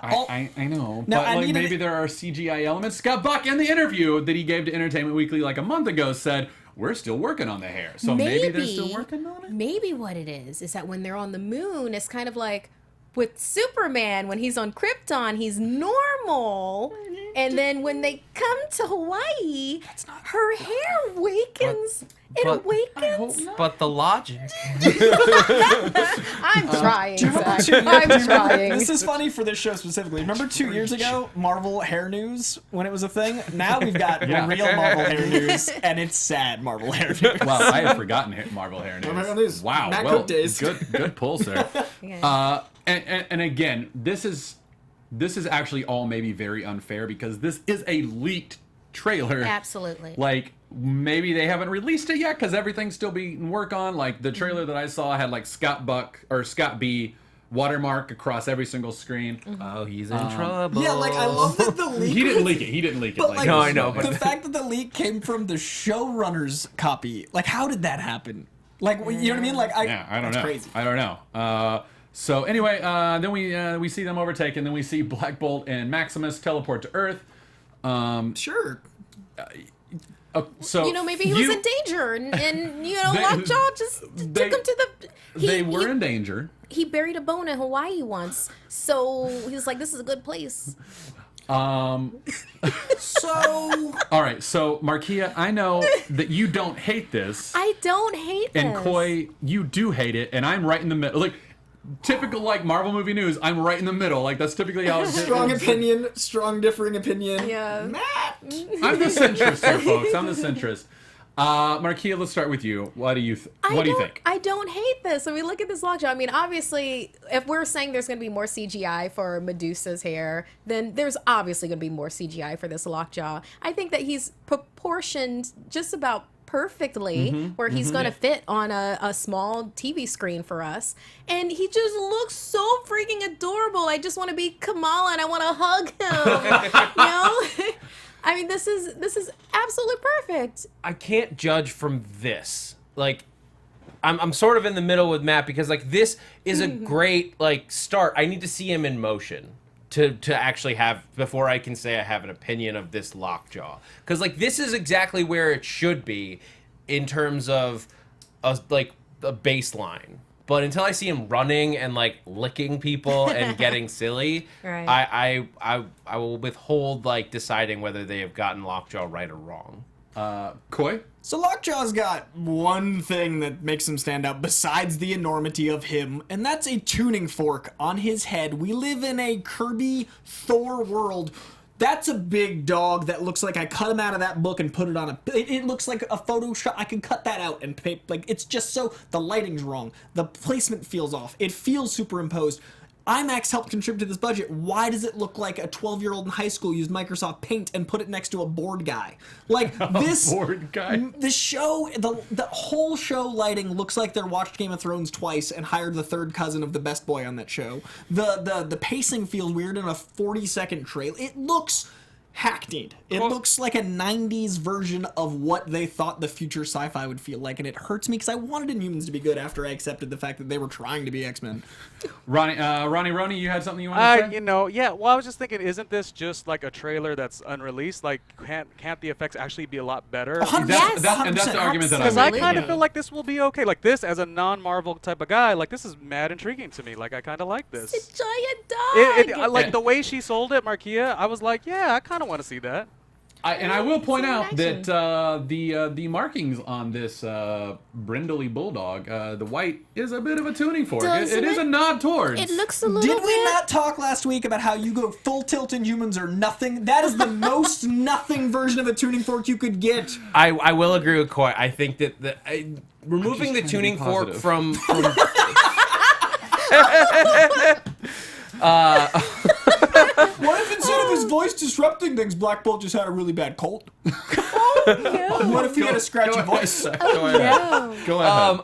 Speaker 1: I know,
Speaker 3: Now,
Speaker 1: but maybe there are CGI elements. Scott Buck in the interview that he gave to Entertainment Weekly a month ago said, "We're still working on the hair." So maybe they're still working on it?
Speaker 4: Maybe what it is that when they're on the moon, it's kind of like with Superman, when he's on Krypton, he's normal. And then when they come to Hawaii, her hair awakens. It awakens.
Speaker 7: But the logic.
Speaker 4: I'm trying, Zack. I'm trying.
Speaker 3: This is funny for this show specifically. Remember 2 years ago, Marvel hair news, when it was a thing? Now we've got real Marvel hair news, and it's sad Marvel hair news.
Speaker 1: Wow, I have forgotten Marvel hair news. Wow,
Speaker 3: Matt
Speaker 1: well,
Speaker 3: Cook days.
Speaker 1: good pull, sir.
Speaker 4: Yeah.
Speaker 1: And again, this is actually all maybe very unfair because this is a leaked trailer.
Speaker 4: Absolutely.
Speaker 1: Maybe they haven't released it yet because everything's still being worked on. The trailer that I saw had Scott Buck or Scott B watermark across every single screen.
Speaker 7: Oh, he's in trouble.
Speaker 3: Yeah, I love that the leak.
Speaker 1: He didn't leak it.
Speaker 3: But
Speaker 7: No, I know,
Speaker 3: the fact that the leak came from the showrunner's copy, how did that happen? You know what I mean?
Speaker 1: I don't know.
Speaker 3: Crazy.
Speaker 1: I don't know. So anyway, then we see them overtake, and then we see Black Bolt and Maximus teleport to Earth.
Speaker 3: Sure.
Speaker 1: So
Speaker 4: maybe he was in danger, and Lockjaw just took him to the.
Speaker 1: They were in danger.
Speaker 4: He buried a bone in Hawaii once, so he was like, "This is a good place."
Speaker 3: So.
Speaker 1: All right, so Markia, I know that you don't hate this.
Speaker 4: I don't hate this.
Speaker 1: And Koi, you do hate it, and I'm right in the middle. Typical Marvel movie news, I'm right in the middle. That's typically how it's
Speaker 3: Strong opinion, strong differing opinion.
Speaker 4: Yeah.
Speaker 3: Matt!
Speaker 1: I'm the centrist here, folks. I'm the centrist. Markia, let's start with you. What do you think?
Speaker 4: I don't hate this. Look at this lockjaw. Obviously, if we're saying there's going to be more CGI for Medusa's hair, then there's obviously going to be more CGI for this lockjaw. I think that he's proportioned just about perfectly where he's going to fit on a small TV screen for us. And he just looks so freaking adorable. I just want to be Kamala and I want to hug him. This is absolutely perfect.
Speaker 7: I can't judge from this. I'm sort of in the middle with Matt because this is a great start. I need to see him in motion to actually have before I can say I have an opinion of this lockjaw. Because this is exactly where it should be in terms of a baseline. But until I see him running and licking people and getting silly,
Speaker 4: right.
Speaker 7: I will withhold deciding whether they have gotten Lockjaw right or wrong.
Speaker 1: Koi?
Speaker 3: So Lockjaw's got one thing that makes him stand out besides the enormity of him, and that's a tuning fork on his head. We live in a Kirby Thor world. That's a big dog that looks like I cut him out of that book and put it on it looks like a Photoshop. I can cut that out and pay, it's just so, the lighting's wrong. The placement feels off. It feels superimposed. IMAX helped contribute to this budget. Why does it look like a 12-year-old in high school used Microsoft Paint and put it next to a board guy? This
Speaker 1: board guy.
Speaker 3: The show, the whole show lighting looks like they watched Game of Thrones twice and hired the third cousin of the best boy on that show. The pacing feels weird in a 40-second trailer. It looks hackneyed. It looks like a 90s version of what they thought the future sci-fi would feel like, and it hurts me because I wanted Inhumans to be good after I accepted the fact that they were trying to be X-Men.
Speaker 1: Ronnie, you had something you wanted to say?
Speaker 5: Well, I was just thinking, isn't this just like a trailer that's unreleased? Like, can't the effects actually be a lot better?
Speaker 3: 100%.
Speaker 1: And that's the argument that I
Speaker 5: Because I
Speaker 1: made.
Speaker 5: kind of feel like this will be okay. Like this, as a non-Marvel type of guy, like this is mad intriguing to me. Like I kind of like this.
Speaker 4: It's a giant dog.
Speaker 5: I like the way she sold it, Markia. I was like, yeah, I kind of want to see that.
Speaker 1: I will point out
Speaker 4: action.
Speaker 1: that the markings on this brindley bulldog, the white, is a bit of a tuning fork.
Speaker 4: Doesn't
Speaker 1: It is
Speaker 4: it?
Speaker 1: a nod towards.
Speaker 4: It looks a little
Speaker 3: Did
Speaker 4: bit.
Speaker 3: we not talk last week about how you go full tilt Inhumans or nothing? That is the most nothing version of a tuning fork you could get.
Speaker 7: I will agree with Coy. I think that removing the
Speaker 1: trying to be
Speaker 7: tuning fork
Speaker 1: positive.
Speaker 7: from
Speaker 3: What if instead of his voice disrupting things, Black Bolt just had a really bad cold? What if he had a scratchy voice?
Speaker 1: Go ahead. Go ahead.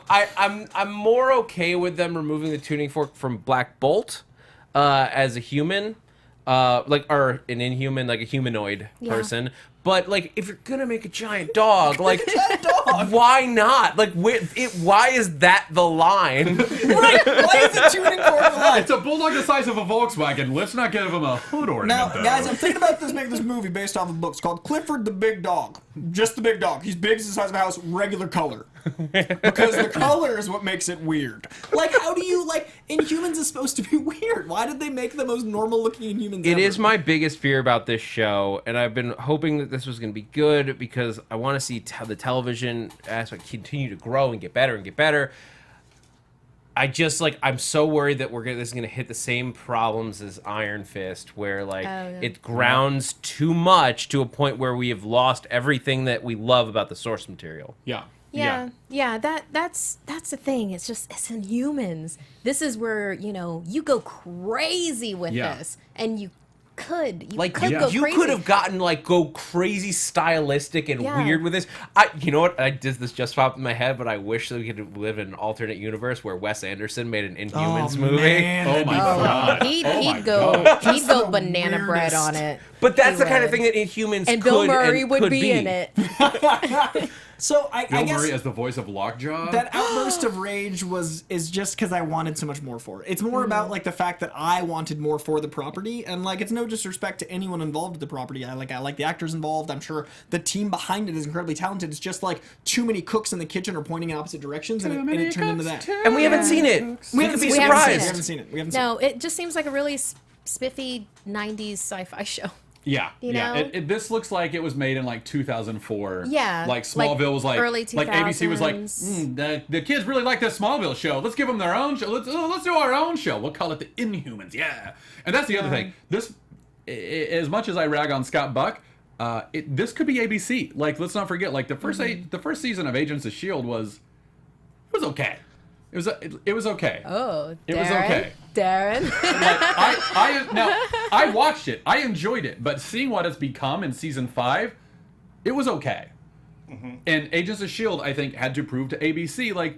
Speaker 7: I'm more okay with them removing the tuning fork from Black Bolt as a human, or an Inhuman, like a humanoid person. But like, if you're gonna make a giant dog, like, why not? Like, why is that the line?
Speaker 3: Right? Why is the tuning fork the line?
Speaker 1: It's a bulldog the size of a Volkswagen. Let's not give him a hood ornament.
Speaker 3: Now, guys, I'm thinking about making this movie based off of books called Clifford the Big Dog. Just the big dog. He's big, he's the size of a house, regular color. Because the color is what makes it weird. Like, how do you, Inhumans is supposed to be weird. Why did they make the most normal looking Inhumans ever?
Speaker 7: It is my biggest fear about this show, and I've been hoping that this was going to be good because I want to see the television aspect continue to grow and get better and get better. I'm so worried that this is going to hit the same problems as Iron Fist, where it grounds too much to a point where we have lost everything that we love about the source material.
Speaker 1: Yeah.
Speaker 4: That's the thing. It's Inhumans. This is where you go crazy with this, and you could go crazy.
Speaker 7: You could have gotten go crazy stylistic and weird with this. You know what? I did this just popped in my head, but I wish that we could live in an alternate universe where Wes Anderson made an Inhumans movie.
Speaker 3: Man,
Speaker 1: Oh my god.
Speaker 4: He'd go banana bread on it.
Speaker 7: But that's the
Speaker 4: He
Speaker 7: kind of
Speaker 4: would.
Speaker 7: thing that Inhumans
Speaker 4: And
Speaker 7: could
Speaker 4: Bill Murray
Speaker 7: and
Speaker 4: would
Speaker 7: could
Speaker 4: be in it.
Speaker 3: So I
Speaker 1: Bill
Speaker 3: guess
Speaker 1: Murray as the voice of Lockjaw.
Speaker 3: that outburst of rage is just because I wanted so much more for it. It's more about the fact that I wanted more for the property, and it's no disrespect to anyone involved with the property. I like the actors involved. I'm sure the team behind it is incredibly talented. It's just too many cooks in the kitchen are pointing in opposite directions, and it turned into that.
Speaker 7: And we haven't seen it.
Speaker 3: We
Speaker 7: could be
Speaker 4: We haven't
Speaker 7: surprised.
Speaker 3: We haven't seen it. We haven't
Speaker 4: No, it just seems like a really spiffy 90s sci-fi show.
Speaker 1: Yeah,
Speaker 4: You
Speaker 1: yeah.
Speaker 4: know?
Speaker 1: This looks like it was made in 2004.
Speaker 4: Yeah,
Speaker 1: like Smallville was
Speaker 4: early
Speaker 1: like ABC was like,
Speaker 4: 2000s.
Speaker 1: the kids really like this Smallville show. Let's give them their own show. Let's do our own show. We'll call it the Inhumans. Yeah, and that's the other thing. This, as much as I rag on Scott Buck, this could be ABC. Let's not forget. The first season of Agents of S.H.I.E.L.D. was okay. It was okay.
Speaker 4: Oh,
Speaker 1: It was okay.
Speaker 4: Darren.
Speaker 1: I watched it. I enjoyed it, but seeing what it's become in season 5, it was okay. And Agents of S.H.I.E.L.D., I think, had to prove to ABC,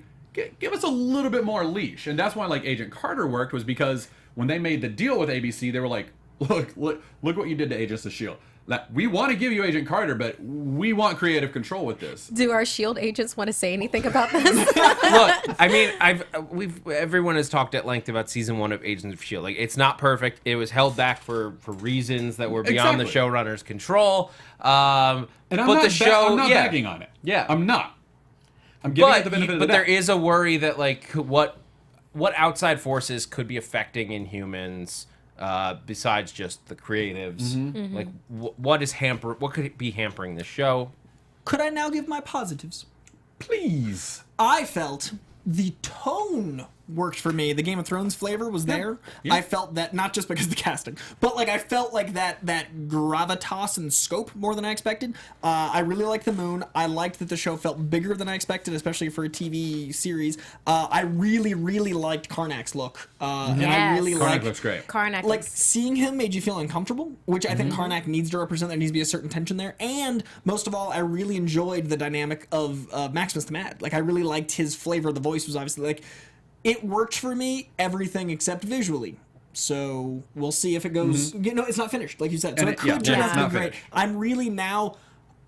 Speaker 1: give us a little bit more leash. And that's why, Agent Carter worked, was because when they made the deal with ABC, they were like, look what you did to Agents of S.H.I.E.L.D. We want to give you Agent Carter, but we want creative control with this.
Speaker 4: Do our S.H.I.E.L.D. agents want to say anything about this?
Speaker 7: Look, I mean, everyone has talked at length about season 1 of Agents of S.H.I.E.L.D. It's not perfect. It was held back for reasons that were beyond the showrunner's control.
Speaker 1: And I'm not bagging on it.
Speaker 7: Yeah.
Speaker 1: I'm not. I'm giving it the benefit of the
Speaker 7: But
Speaker 1: doubt.
Speaker 7: there is a worry that what outside forces could be affecting Inhumans besides just the creatives. What could it be hampering the show?
Speaker 3: Could I now give my positives?
Speaker 1: Please.
Speaker 3: I felt the tone worked for me. The Game of Thrones flavor was there.
Speaker 1: Yeah.
Speaker 3: I felt that, not just because of the casting, but I felt that gravitas and scope more than I expected. I really liked the moon. I liked that the show felt bigger than I expected, especially for a TV series. I really, really liked Karnak's look. And I really
Speaker 1: Karnak
Speaker 3: liked...
Speaker 1: looks great.
Speaker 4: Karnak
Speaker 3: seeing him made you feel uncomfortable, which I think Karnak needs to represent. There needs to be a certain tension there. And most of all, I really enjoyed the dynamic of Maximus the Mad. I really liked his flavor. The voice was obviously it worked for me, everything except visually. So we'll see if it goes. You know, it's not finished, like you said. So
Speaker 1: And
Speaker 3: it could turn out
Speaker 1: it's
Speaker 3: to
Speaker 1: not
Speaker 3: be great.
Speaker 1: finished.
Speaker 3: I'm really now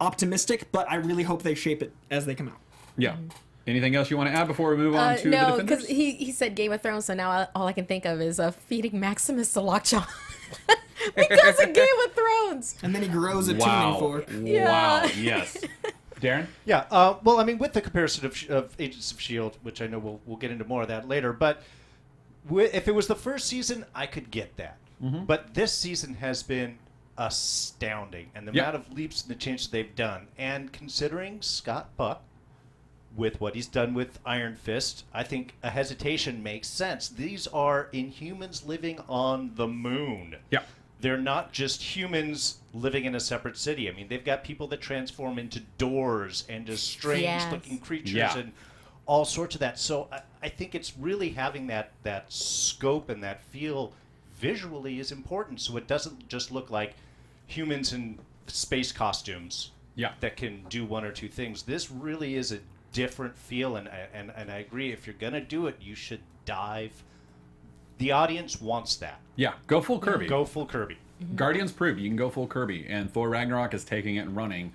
Speaker 3: optimistic, but I really hope they shape it as they come out.
Speaker 1: Yeah. Anything else you want to add before we move on to the
Speaker 4: no,
Speaker 1: Defenders?
Speaker 4: because he said Game of Thrones, so now all I can think of is feeding Maximus to Lockjaw. Because of Game of Thrones.
Speaker 3: And then he grows a
Speaker 1: Wow.
Speaker 3: tuning fork.
Speaker 1: Wow. Yes. Darren?
Speaker 6: Yeah, well, I mean, with the comparison of Agents of S.H.I.E.L.D., which I know we'll get into more of that later, but if it was the first season, I could get that. But this season has been astounding, and the amount of leaps and the changes they've done. And considering Scott Buck, with what he's done with Iron Fist, I think a hesitation makes sense. These are Inhumans living on the moon.
Speaker 1: Yeah.
Speaker 6: They're not just humans living in a separate city. I mean, they've got people that transform into doors and just strange-looking creatures
Speaker 1: Yeah.
Speaker 6: and all sorts of that. So I think it's really having that scope and that feel visually is important, so it doesn't just look like humans in space costumes that can do one or two things. This really is a different feel, and I agree. If you're gonna do it, you should dive. The audience wants that.
Speaker 1: Yeah. Go full Kirby.
Speaker 6: Go full Kirby.
Speaker 1: Guardians proved you can go full Kirby, and Thor Ragnarok is taking it and running.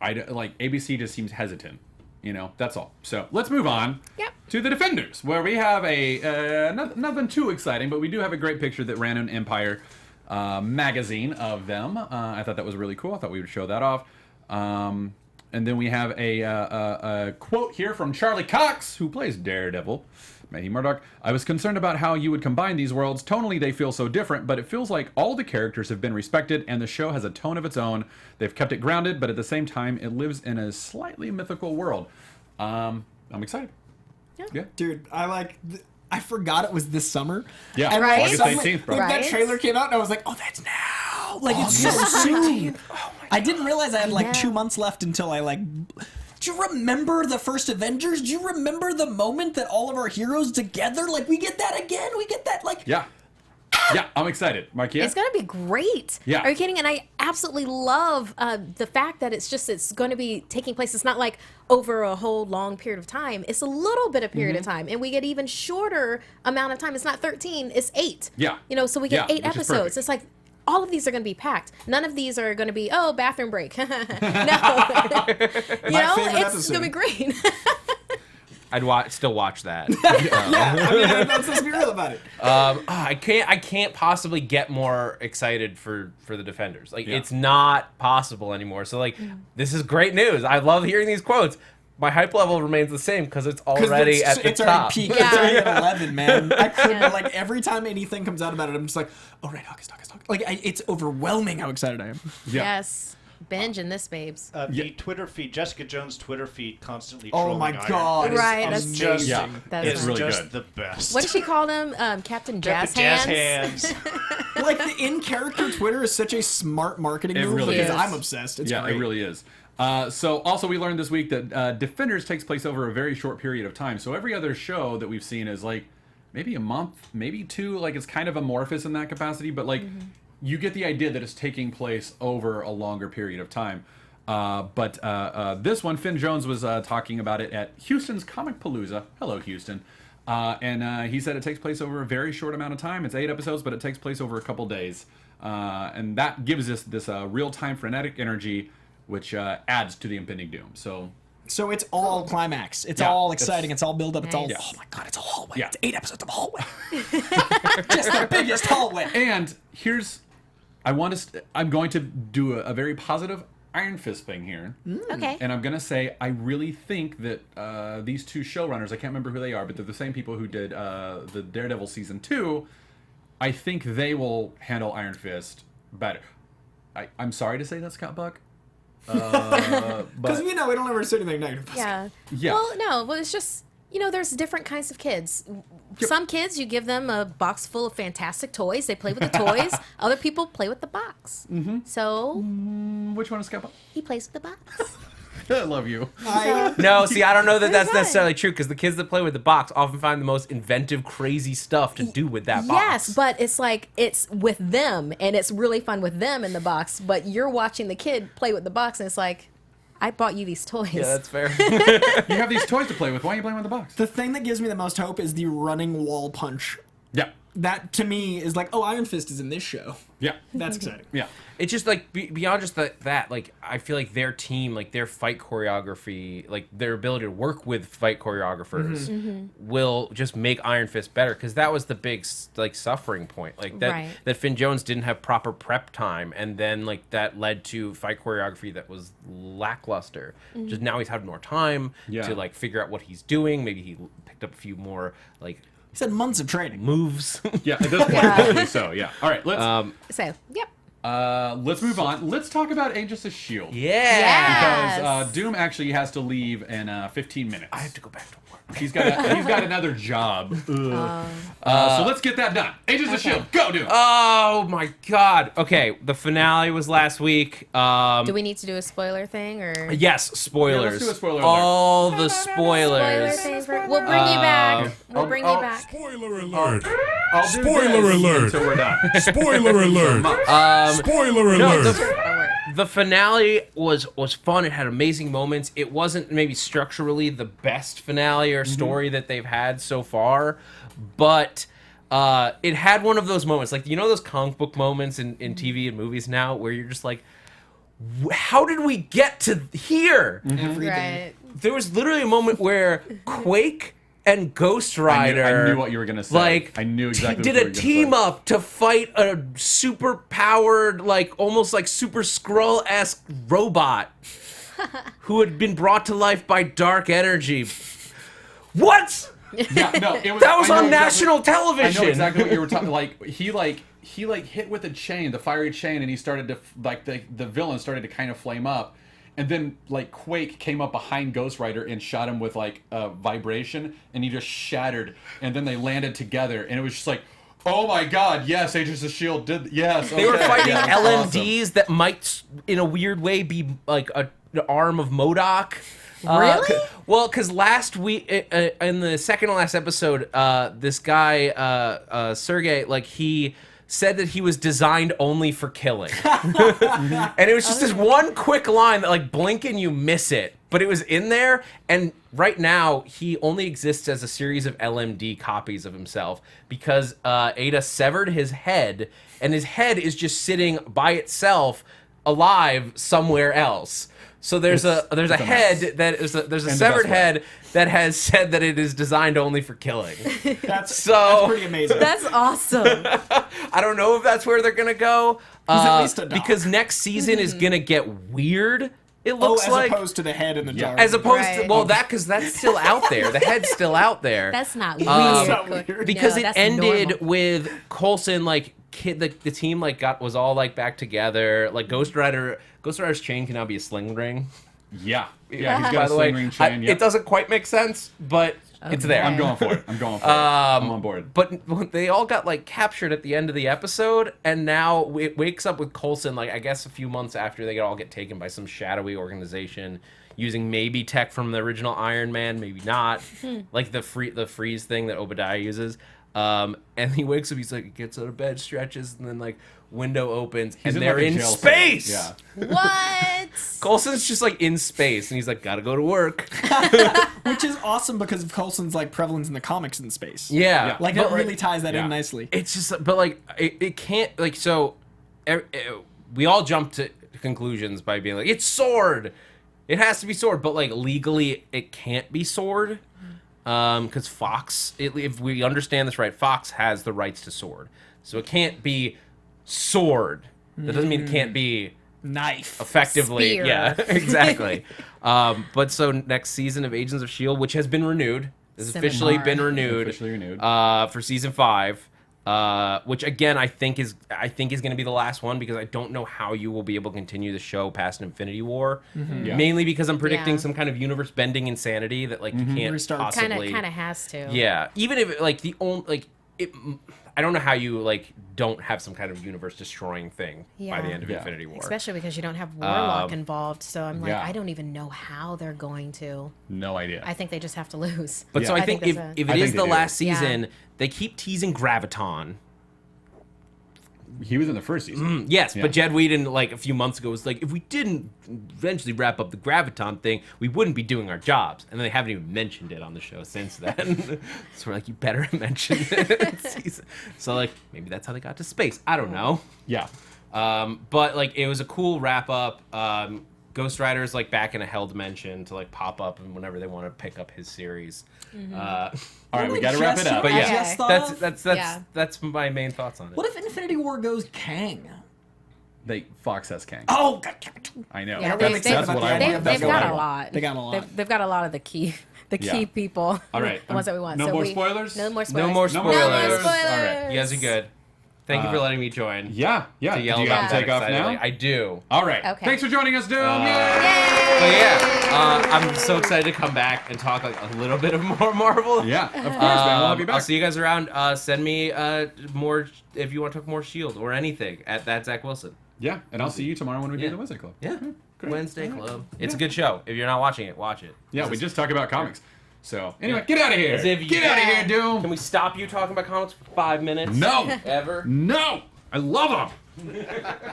Speaker 1: ABC just seems hesitant. You know, that's all. So let's move on to the Defenders, where we have nothing too exciting, but we do have a great picture that ran in Empire magazine of them. I thought that was really cool. I thought we would show that off. And then we have a quote here from Charlie Cox, who plays Daredevil. Maggie Murdock. I was concerned about how you would combine these worlds. Tonally, they feel so different, but it feels like all the characters have been respected, and the show has a tone of its own. They've kept it grounded, but at the same time, it lives in a slightly mythical world. I'm excited. Yeah.
Speaker 3: Dude, I forgot it was this summer.
Speaker 1: Yeah,
Speaker 3: And
Speaker 4: Right?
Speaker 1: August
Speaker 3: suddenly,
Speaker 1: 18th, bro.
Speaker 3: when that
Speaker 4: Right?
Speaker 3: trailer came out, and I was like, oh, that's now. Like, it's so soon. I didn't realize I had 2 months left until I Do you remember the first Avengers? Do you remember the moment that all of our heroes together, we get that again? We get that,
Speaker 1: Yeah. Yeah, I'm excited. Markia?
Speaker 4: It's going to be great.
Speaker 1: Yeah.
Speaker 4: Are you kidding? And I absolutely love the fact that it's going to be taking place. It's not like over a whole long period of time. It's a little bit of period of time. And we get even shorter amount of time. It's not 13, it's 8.
Speaker 1: Yeah.
Speaker 4: You know, so we get 8
Speaker 1: which is
Speaker 4: episodes.
Speaker 1: perfect.
Speaker 4: It's like all of these are going to be packed. None of these are going to be, bathroom break. No.
Speaker 3: My favorite
Speaker 4: It's
Speaker 3: episode.
Speaker 4: going to be great.
Speaker 7: I'd still watch that.
Speaker 3: Yeah, I mean, let's just be real about it.
Speaker 7: I can't possibly get more excited for the Defenders. It's not possible anymore. So this is great news. I love hearing these quotes. My hype level remains the same because it's already at the
Speaker 3: it's
Speaker 7: top.
Speaker 3: already peaked. It's already at 11, man. I couldn't, every time anything comes out about it, I'm just like, oh, right, August. It's overwhelming how excited I am.
Speaker 1: Yeah.
Speaker 4: Yes. Binge in this, babes.
Speaker 6: The Twitter feed, Jessica Jones' Twitter feed, constantly
Speaker 3: Oh
Speaker 6: trolling
Speaker 3: my
Speaker 6: Iron
Speaker 3: God.
Speaker 6: Fist
Speaker 4: Right,
Speaker 6: is
Speaker 4: that's
Speaker 6: just,
Speaker 1: Yeah.
Speaker 4: That's
Speaker 6: it's
Speaker 1: really
Speaker 6: just
Speaker 1: good.
Speaker 6: the best.
Speaker 4: What did she call them? Captain Jazz
Speaker 6: Jazz
Speaker 4: Hands?
Speaker 6: hands.
Speaker 3: The in-character Twitter is such a smart marketing
Speaker 1: It
Speaker 3: move
Speaker 1: really
Speaker 3: because
Speaker 4: is.
Speaker 3: I'm obsessed. It's
Speaker 1: Yeah,
Speaker 3: great.
Speaker 1: it really is. So also we learned this week that Defenders takes place over a very short period of time. So every other show that we've seen is maybe a month, maybe 2. It's kind of amorphous in that capacity, but you get the idea that it's taking place over a longer period of time. But this one, Finn Jones was talking about it at Houston's Comic Palooza. Hello, Houston. And he said it takes place over a very short amount of time. It's 8 episodes, but it takes place over a couple days. And that gives us this real-time frenetic energy, which adds to the impending doom. So
Speaker 3: it's all climax. It's
Speaker 1: Yeah,
Speaker 3: all exciting. It's all build up. It's all,
Speaker 4: Nice.
Speaker 3: oh my God, it's a hallway.
Speaker 1: Yeah.
Speaker 3: It's 8 episodes of a hallway. Just the biggest hallway.
Speaker 1: And I'm going to do a very positive Iron Fist thing here.
Speaker 4: Okay.
Speaker 1: And I'm going to say I really think that these 2 showrunners, I can't remember who they are, but they're the same people who did the Daredevil Season 2. I think they will handle Iron Fist better. I'm sorry to say that, Scott Buck.
Speaker 3: Because
Speaker 1: But
Speaker 3: we don't ever say anything negative.
Speaker 4: Yeah.
Speaker 1: Yeah.
Speaker 4: Well, no. Well, it's just there's different kinds of kids. Some kids, you give them a box full of fantastic toys. They play with the toys. Other people play with the box. Mm-hmm. So
Speaker 1: which one is Scott Buck?
Speaker 4: he plays with the box.
Speaker 1: I love you.
Speaker 7: No, see, I don't know that that's
Speaker 4: fine.
Speaker 7: necessarily true because the kids that play with the box often find the most inventive, crazy stuff to do with that box.
Speaker 4: Yes, but it's it's with them, and it's really fun with them in the box. But you're watching the kid play with the box, and it's like, I bought you these toys.
Speaker 7: Yeah, that's fair.
Speaker 1: You have these toys to play with. Why are you playing with the box?
Speaker 3: The thing that gives me the most hope is the running wall punch.
Speaker 1: Yeah.
Speaker 3: that to me is like, oh, Iron Fist is in this show.
Speaker 1: Yeah.
Speaker 3: That's exciting.
Speaker 1: Yeah.
Speaker 7: It's just like beyond just that, like I feel like their team, like their fight choreography, like their ability to work with fight choreographers will just make Iron Fist better, because that was the big like suffering point, like that Finn Jones didn't have proper prep time, and then like that led to fight choreography that was lackluster. Just now he's had more time to like figure out what he's doing. Maybe he picked up a few more like.
Speaker 3: He said months of training.
Speaker 7: Moves.
Speaker 1: Yeah, at this point, I think so, yeah. All right, let's...
Speaker 4: Yep.
Speaker 1: Let's move on. Let's talk about Agents of S.H.I.E.L.D.
Speaker 4: Yes.
Speaker 1: Because Doom actually has to leave in 15 minutes.
Speaker 7: I have to go back to work.
Speaker 1: He's got another job. So let's get that done. Agents of S.H.I.E.L.D., go Doom!
Speaker 7: Oh my god. Okay, the finale was last week.
Speaker 4: Do we need to do a spoiler thing, or?
Speaker 7: Yes, spoilers.
Speaker 1: Yeah, let's do a spoiler alert.
Speaker 7: All the spoilers.
Speaker 4: We'll bring you back. We'll bring you back.
Speaker 8: Spoiler alert!
Speaker 1: I'll do
Speaker 8: Spoiler
Speaker 1: this
Speaker 8: alert!
Speaker 1: until we're done.
Speaker 8: Spoiler alert! Spoiler alert!
Speaker 7: The finale was fun. It had amazing moments. It wasn't maybe structurally the best finale or story that they've had so far, but it had one of those moments, like, you know, those comic book moments in TV and movies now where you're just like, how did we get to here?
Speaker 4: Right.
Speaker 7: There was literally a moment where Quake and Ghost Rider,
Speaker 1: I knew what you were gonna say.
Speaker 7: Like,
Speaker 1: I knew exactly
Speaker 7: did
Speaker 1: what you
Speaker 7: a
Speaker 1: were gonna
Speaker 7: team
Speaker 1: say.
Speaker 7: up to fight a super powered, like almost like Super Skrull-esque robot who had been brought to life by dark energy. What?
Speaker 1: Yeah, no, it was,
Speaker 7: That was
Speaker 1: I know
Speaker 7: on national
Speaker 1: I
Speaker 7: television.
Speaker 1: know exactly what you were talking. Like he hit with a chain, the fiery chain, and he started to like the villain started to kind of flame up. And then, like, Quake came up behind Ghost Rider and shot him with, like, a vibration, and he just shattered. And then they landed together, and it was just like, oh my god, yes, Agents of S.H.I.E.L.D. did, yes.
Speaker 7: They were fighting
Speaker 1: yeah,
Speaker 7: LMDs that might, in a weird way, be like an arm of MODOK.
Speaker 4: Really?
Speaker 7: Well, because last week, in the second to last episode, this guy, Sergey, like, he said that he was designed only for killing. And it was just this one quick line that, like, blink and you miss it. But it was in there, and right now, he only exists as a series of LMD copies of himself because Ada severed his head, and his head is just sitting by itself, alive somewhere else. So there's a head that is there's a severed head that has said that it is designed only for killing.
Speaker 3: That's
Speaker 7: So
Speaker 3: pretty amazing.
Speaker 4: That's awesome.
Speaker 7: I don't know if that's where they're gonna go.
Speaker 3: at least a dog.
Speaker 7: Because next season is gonna get weird. It
Speaker 3: Oh,
Speaker 7: looks
Speaker 3: as
Speaker 7: like,
Speaker 3: opposed to the head in the jar.
Speaker 7: as opposed to,
Speaker 4: Right.
Speaker 7: well, because that's still out there. The head's still out there.
Speaker 4: That's not weird.
Speaker 3: That's not weird.
Speaker 7: Because
Speaker 4: No,
Speaker 7: it
Speaker 4: that's
Speaker 7: ended
Speaker 4: normal.
Speaker 7: with Coulson, like, the team like was all like back together. Like Ghost Rider's chain can now be a sling ring.
Speaker 1: Yeah, he's got
Speaker 7: By
Speaker 1: a
Speaker 7: the way,
Speaker 1: sling ring chain.
Speaker 7: it doesn't quite make sense, but it's there.
Speaker 1: I'm going for it. I'm on board.
Speaker 7: But they all got like captured at the end of the episode, and now it wakes up with Coulson, like I guess a few months after they all get taken by some shadowy organization using maybe tech from the original Iron Man, maybe not, like the freeze thing that Obadiah uses. And he wakes up, he's like, he gets out of bed, stretches, and then like window opens, and
Speaker 1: in,
Speaker 7: they're
Speaker 1: like, a
Speaker 7: in
Speaker 1: jail
Speaker 7: space.
Speaker 1: cell.
Speaker 4: What?
Speaker 7: Coulson's just like in space, and he's like, gotta go to work.
Speaker 3: Which is awesome because of Coulson's like prevalence in the comics in space.
Speaker 7: Yeah,
Speaker 3: Like
Speaker 7: but,
Speaker 3: that really ties that in nicely.
Speaker 7: It's just, but like, it can't, like, so we all jump to conclusions by being like, it's sword. It has to be sword, but like legally, it can't be sword. Because Fox, if we understand this right, Fox has the rights to sword. So it can't be sword. That doesn't mean it can't be
Speaker 3: Knife.
Speaker 7: effectively.
Speaker 4: Spear.
Speaker 7: Yeah, exactly. But so next season of Agents of S.H.I.E.L.D., which has been renewed, has officially been renewed.
Speaker 1: Officially renewed.
Speaker 7: For season 5. Which again I think is going to be the last one, because I don't know how you will be able to continue the show past Infinity War.
Speaker 1: Yeah.
Speaker 7: Mainly because I'm predicting
Speaker 4: Yeah.
Speaker 7: some kind of universe bending insanity that like you can't
Speaker 3: Restart.
Speaker 7: possibly.
Speaker 4: Kind of has to.
Speaker 7: Yeah, even if like the only like it. I don't know how you like don't have some kind of universe destroying thing by the end of
Speaker 1: Yeah.
Speaker 7: Infinity War.
Speaker 4: Especially because you don't have Warlock involved. So I'm like,
Speaker 1: yeah.
Speaker 4: I don't even know how they're going to.
Speaker 1: No idea.
Speaker 4: I think they just have to lose.
Speaker 7: But so
Speaker 1: Yeah.
Speaker 7: I think
Speaker 4: that's
Speaker 7: if
Speaker 4: it.
Speaker 7: it
Speaker 1: I
Speaker 7: is
Speaker 1: think they
Speaker 7: the
Speaker 1: do.
Speaker 7: last
Speaker 4: Yeah.
Speaker 7: season, they keep teasing Graviton.
Speaker 1: He was in the first season.
Speaker 7: Yes,
Speaker 1: Yeah.
Speaker 7: but Jed Whedon, like a few months ago, was like, if we didn't eventually wrap up the Graviton thing, we wouldn't be doing our jobs. And they haven't even mentioned it on the show since then. So we're like, you better mention it. So like, maybe that's how they got to space. I don't know.
Speaker 1: Yeah.
Speaker 7: But like, it was a cool wrap up. Ghost Rider's like back in a hell dimension to like pop up and whenever they want to pick up his series.
Speaker 1: All right, we got to wrap it up.
Speaker 7: But yeah,
Speaker 4: just
Speaker 3: thought
Speaker 7: that's my main thoughts on it.
Speaker 3: What if Infinity War goes Kang?
Speaker 1: Fox has Kang.
Speaker 3: Oh, God.
Speaker 1: I know.
Speaker 4: Yeah,
Speaker 1: That's what I want.
Speaker 4: they've
Speaker 1: That's what
Speaker 4: got
Speaker 1: I
Speaker 4: a
Speaker 1: want.
Speaker 4: lot.
Speaker 3: They got a lot.
Speaker 4: They've got a lot of the key
Speaker 1: Yeah.
Speaker 4: people.
Speaker 1: All right.
Speaker 4: The ones that we want.
Speaker 1: No
Speaker 4: So
Speaker 1: more
Speaker 4: we-
Speaker 1: spoilers?
Speaker 4: No more spoilers.
Speaker 7: No more
Speaker 1: No more
Speaker 7: spoilers.
Speaker 1: spoilers.
Speaker 7: All right, you guys are good. Thank you for letting me join.
Speaker 1: Yeah.
Speaker 7: To
Speaker 1: Do
Speaker 7: yell
Speaker 1: you
Speaker 7: about
Speaker 1: have to
Speaker 7: that
Speaker 1: take off
Speaker 7: excitedly.
Speaker 1: now?
Speaker 7: I do.
Speaker 1: All right.
Speaker 4: Okay.
Speaker 1: Thanks for joining us, Doom.
Speaker 7: But yeah, I'm so excited to come back and talk like a little bit of more Marvel.
Speaker 1: Yeah, of course, man. We'll have you back.
Speaker 7: I'll see you guys around. Send me more if you want to talk more Shield or anything at that Zach Wilson.
Speaker 1: Yeah, and I'll see you tomorrow when we do
Speaker 7: Yeah.
Speaker 1: the Wednesday Club.
Speaker 7: Yeah,
Speaker 1: Great.
Speaker 7: Wednesday Club. It's a good show. If you're not watching it, watch it.
Speaker 1: Yeah, we just talk about comics. So, anyway,
Speaker 7: Yeah.
Speaker 1: get out of here.
Speaker 7: As if you-
Speaker 1: Get out of here, Doom.
Speaker 7: Can we stop you talking about comics for 5 minutes?
Speaker 1: No.
Speaker 7: Ever?
Speaker 1: No. I love them.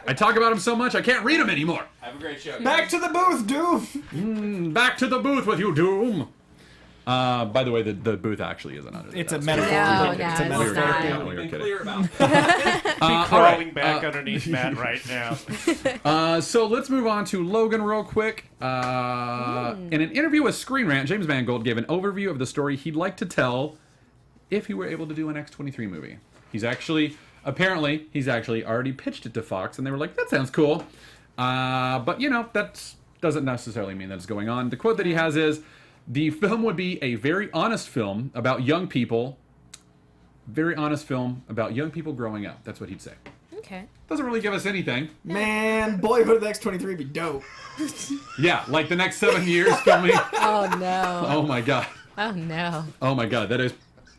Speaker 1: I talk about them so much I can't read them anymore.
Speaker 7: Have a great show.
Speaker 3: Back to the booth, Doom.
Speaker 1: Back to the booth with you, Doom. By the way, the booth actually isn't under the
Speaker 3: It's a
Speaker 1: desk.
Speaker 3: metaphor.
Speaker 4: No,
Speaker 3: It's
Speaker 4: no,
Speaker 3: a
Speaker 4: it's
Speaker 3: metaphor.
Speaker 4: not.
Speaker 1: Yeah, we
Speaker 7: We've
Speaker 1: were
Speaker 7: been
Speaker 1: kidding.
Speaker 7: clear about.
Speaker 6: Crawling back underneath Matt right now.
Speaker 1: So let's move on to Logan real quick. In an interview with Screen Rant, James Mangold gave an overview of the story he'd like to tell if he were able to do an X-23 movie. He's actually already pitched it to Fox, and they were like, that sounds cool. But, that doesn't necessarily mean that it's going on. The quote that he has is, the film would be a very honest film about young people. Very honest film about young people growing up. That's what he'd say.
Speaker 4: Okay.
Speaker 1: Doesn't really give us anything.
Speaker 3: Man, Boyhood of the X-23 would be dope.
Speaker 1: Yeah, like the next 7 years filming.
Speaker 4: Oh no.
Speaker 1: Oh my god.
Speaker 4: Oh no.
Speaker 1: Oh my god, that is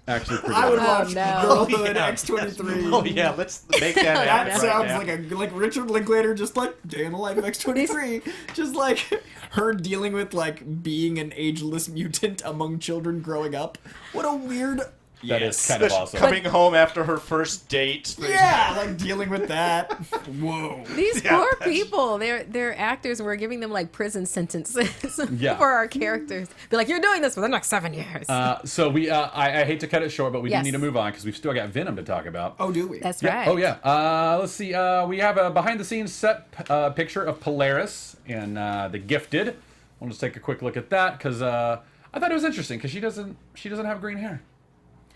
Speaker 1: actually pretty
Speaker 3: I would
Speaker 1: awesome.
Speaker 3: watch
Speaker 4: no.
Speaker 3: Girlhood
Speaker 6: Yeah.
Speaker 3: X-23.
Speaker 6: Oh yeah, let's make that happen.
Speaker 3: That sounds like Richard Linklater, just like day in the life of X-23, just like her dealing with like being an ageless mutant among children growing up. What a weird.
Speaker 1: That is kind of awesome.
Speaker 6: Coming home after her first date.
Speaker 3: Yeah, like dealing with that. Whoa.
Speaker 4: These
Speaker 6: Yeah,
Speaker 4: poor
Speaker 6: that's-
Speaker 4: people, they're actors. We're giving them like prison sentences
Speaker 1: Yeah.
Speaker 4: for our characters. Be like, you're doing this for the next 7 years.
Speaker 1: So we, I hate to cut it short, but we
Speaker 4: Yes.
Speaker 1: do need to move on because we've still got Venom to talk about.
Speaker 3: Oh, do we?
Speaker 4: That's
Speaker 1: Yeah.
Speaker 4: right.
Speaker 1: Oh yeah. Let's see. We have a behind-the-scenes set picture of Polaris in The Gifted. We'll just take a quick look at that because I thought it was interesting because she doesn't have green hair.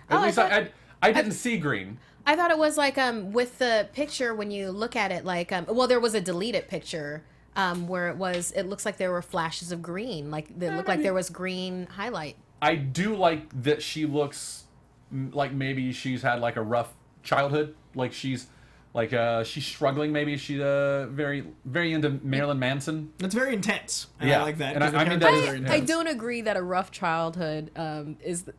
Speaker 1: At
Speaker 4: Oh,
Speaker 1: least I didn't see green.
Speaker 4: I thought it was like with the picture when you look at it like well there was a deleted picture where it looks like there were flashes of green, like it looked like there was green highlight.
Speaker 1: I do like that she looks like maybe she's had like a rough childhood, like she's struggling. Maybe she's very very into Marilyn Manson.
Speaker 3: It's very intense. And
Speaker 1: Yeah.
Speaker 3: I like that.
Speaker 1: And
Speaker 3: 'cause the
Speaker 1: I mean,
Speaker 3: character
Speaker 1: that
Speaker 3: is
Speaker 1: is-
Speaker 3: very
Speaker 4: I
Speaker 3: intense.
Speaker 4: don't agree that a rough childhood is
Speaker 1: That-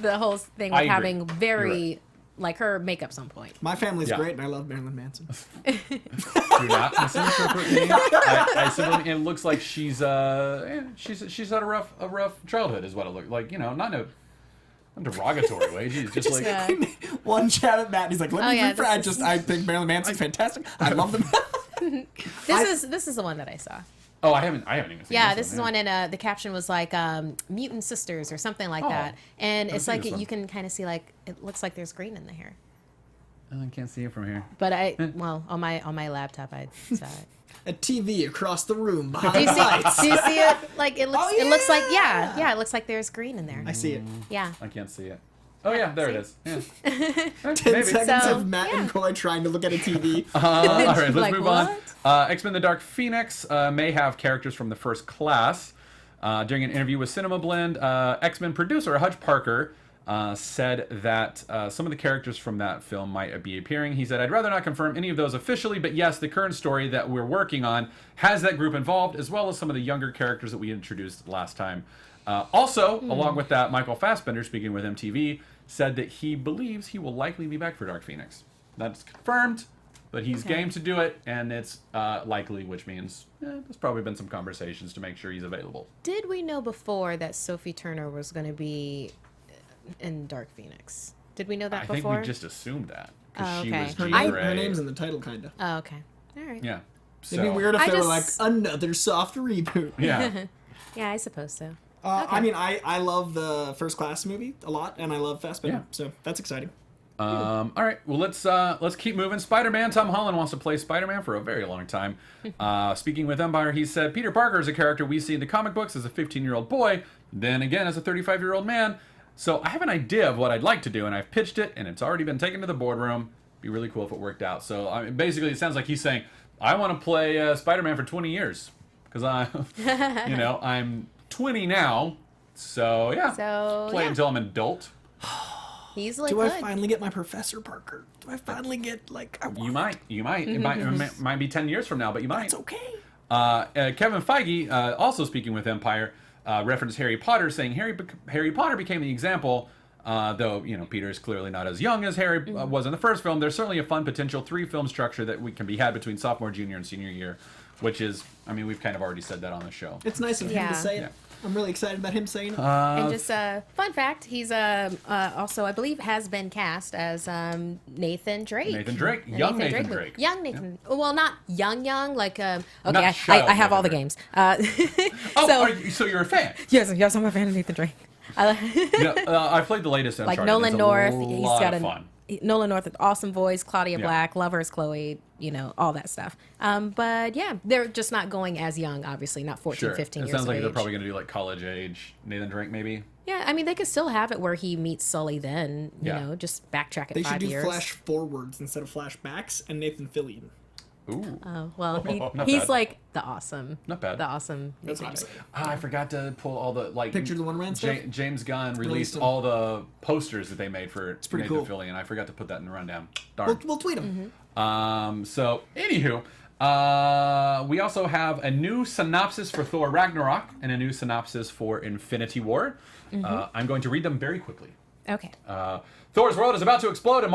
Speaker 4: the whole thing
Speaker 1: I
Speaker 4: with
Speaker 1: agree.
Speaker 4: having
Speaker 1: You're
Speaker 4: very like her makeup some point.
Speaker 3: My family's
Speaker 1: Yeah.
Speaker 3: great, and I love Marilyn Manson.
Speaker 1: Do not misinterpret me. I simply, it looks like she's had a rough childhood, is what it looked like. Not in a derogatory way. She's just like
Speaker 4: Yeah.
Speaker 3: One jab at Matt, and he's like, "Let
Speaker 4: Oh,
Speaker 3: me
Speaker 4: yeah,
Speaker 3: rephrase.
Speaker 4: this is-
Speaker 3: I think Marilyn Manson's fantastic. I love them."
Speaker 4: This is the one that I saw.
Speaker 1: Oh, I haven't even seen
Speaker 4: Yeah,
Speaker 1: this
Speaker 4: this is one, and the caption was like "Mutant Sisters" or something like
Speaker 1: Oh,
Speaker 4: that, and it's
Speaker 1: seen
Speaker 4: like
Speaker 1: this one.
Speaker 4: you can kind of see like it looks like there's green in the hair.
Speaker 1: I can't see it from here.
Speaker 4: But on my laptop I saw it.
Speaker 3: A TV across the room behind
Speaker 4: Do you
Speaker 3: the
Speaker 4: see?
Speaker 3: lights.
Speaker 4: Do you see it? Like it looks.
Speaker 3: Oh,
Speaker 4: It looks like
Speaker 3: yeah.
Speaker 4: it looks like there's green in there.
Speaker 3: I see it.
Speaker 4: Yeah.
Speaker 1: I can't see it. Oh yeah, there it is. Yeah.
Speaker 3: 10 seconds
Speaker 4: So,
Speaker 3: of Matt
Speaker 4: yeah.
Speaker 3: and Coy trying to look at a TV.
Speaker 1: All right, let's
Speaker 4: Like,
Speaker 1: move
Speaker 4: what?
Speaker 1: on. X-Men: The Dark Phoenix may have characters from the First Class. During an interview with Cinema Blend, X-Men producer Hutch Parker said that some of the characters from that film might be appearing. He said, "I'd rather not confirm any of those officially, but yes, the current story that we're working on has that group involved, as well as some of the younger characters that we introduced last time." Also, along with that, Michael Fassbender, speaking with MTV, said that he believes he will likely be back for Dark Phoenix. That's confirmed, but he's game to do it, and it's likely, which means there's probably been some conversations to make sure he's available.
Speaker 4: Did we know before that Sophie Turner was going to be in Dark Phoenix? Did we know that
Speaker 1: I
Speaker 4: before?
Speaker 1: think we just assumed that. because she
Speaker 4: okay.
Speaker 1: was
Speaker 3: Her,
Speaker 1: Jean Grey.
Speaker 3: her name's in the title, kind of.
Speaker 4: Oh, okay. All right.
Speaker 1: Yeah.
Speaker 3: It'd be
Speaker 1: So-
Speaker 3: weird if
Speaker 4: I
Speaker 3: they were like,
Speaker 4: just-
Speaker 3: another soft reboot.
Speaker 1: Yeah.
Speaker 4: Yeah, I suppose so.
Speaker 3: I mean, I love the First Class movie a lot, and I love Fassbender,
Speaker 1: Yeah.
Speaker 3: so that's exciting.
Speaker 1: All right. Well, let's keep moving. Spider-Man. Tom Holland wants to play Spider-Man for a very long time. Speaking with Empire, he said Peter Parker is a character we see in the comic books as a 15-year-old boy, then again as a 35-year-old man. So I have an idea of what I'd like to do, and I've pitched it, and it's already been taken to the boardroom. Be really cool if it worked out. So I mean, basically, it sounds like he's saying, I want to play Spider-Man for 20 years because I'm 20 now. So yeah,
Speaker 4: So,
Speaker 1: play
Speaker 4: yeah.
Speaker 1: until I'm an adult.
Speaker 4: Easily
Speaker 3: Do
Speaker 4: could.
Speaker 3: I finally get my Professor Parker? Do I finally get, like, I want
Speaker 1: You might. It might be 10 years from now, but you might.
Speaker 3: It's okay.
Speaker 1: Kevin Feige, also speaking with Empire, referenced Harry Potter, saying Harry Potter became the example. Though Peter is clearly not as young as Harry was in the first film. There's certainly a fun potential 3-film structure that can be had between sophomore, junior, and senior year, which is, I mean, we've kind of already said that on the show.
Speaker 3: It's nice of him
Speaker 4: Yeah.
Speaker 3: to say it.
Speaker 1: Yeah.
Speaker 3: I'm really excited about him saying it.
Speaker 4: And just fun fact, he's also, I believe, has been cast as Nathan Drake.
Speaker 1: Nathan Drake, young Nathan
Speaker 4: movie.
Speaker 1: Drake.
Speaker 4: Young Nathan. Well, not young, like okay,
Speaker 1: Not
Speaker 4: I
Speaker 1: child
Speaker 4: have all the
Speaker 1: Nathan
Speaker 4: games.
Speaker 1: Oh, so you're a fan?
Speaker 4: Yes, I'm a fan of Nathan Drake.
Speaker 1: I played the latest Uncharted.
Speaker 4: Like Nolan
Speaker 1: It's
Speaker 4: North,
Speaker 1: a
Speaker 4: he's
Speaker 1: lot
Speaker 4: got
Speaker 1: of
Speaker 4: a
Speaker 1: fun.
Speaker 4: Nolan North with awesome voice, Claudia
Speaker 1: Yeah.
Speaker 4: Black, Lovers, Chloe, all that stuff. But yeah, they're just not going as young, obviously, not 14,
Speaker 1: Sure.
Speaker 4: 15
Speaker 1: It
Speaker 4: years
Speaker 1: sounds
Speaker 4: of
Speaker 1: like
Speaker 4: age.
Speaker 1: they're probably going to do like college age Nathan Drake, maybe.
Speaker 4: Yeah, I mean, they could still have it where he meets Sully then,
Speaker 1: Yeah.
Speaker 4: just backtrack it
Speaker 3: They should
Speaker 4: 5
Speaker 3: do
Speaker 4: years.
Speaker 3: flash forwards instead of flashbacks, and Nathan Fillion.
Speaker 1: Ooh.
Speaker 4: Oh, well,
Speaker 1: Not
Speaker 4: he's
Speaker 1: bad.
Speaker 4: like the awesome.
Speaker 1: Not bad.
Speaker 4: The awesome.
Speaker 3: That's
Speaker 4: Nathan
Speaker 3: what I'm
Speaker 4: Drake.
Speaker 3: saying.
Speaker 1: I forgot to pull all the
Speaker 3: Picture the Wonder Man stuff?
Speaker 1: James Gunn released
Speaker 3: them.
Speaker 1: all the posters that they made for
Speaker 3: pretty
Speaker 1: Nathan
Speaker 3: cool.
Speaker 1: Fillion. I forgot to put that in the rundown. Darn.
Speaker 3: We'll tweet him.
Speaker 1: So, anywho, we also have a new synopsis for Thor Ragnarok and a new synopsis for Infinity War. I'm going to read them very quickly.
Speaker 4: Okay.
Speaker 1: Thor's world is about to explode, and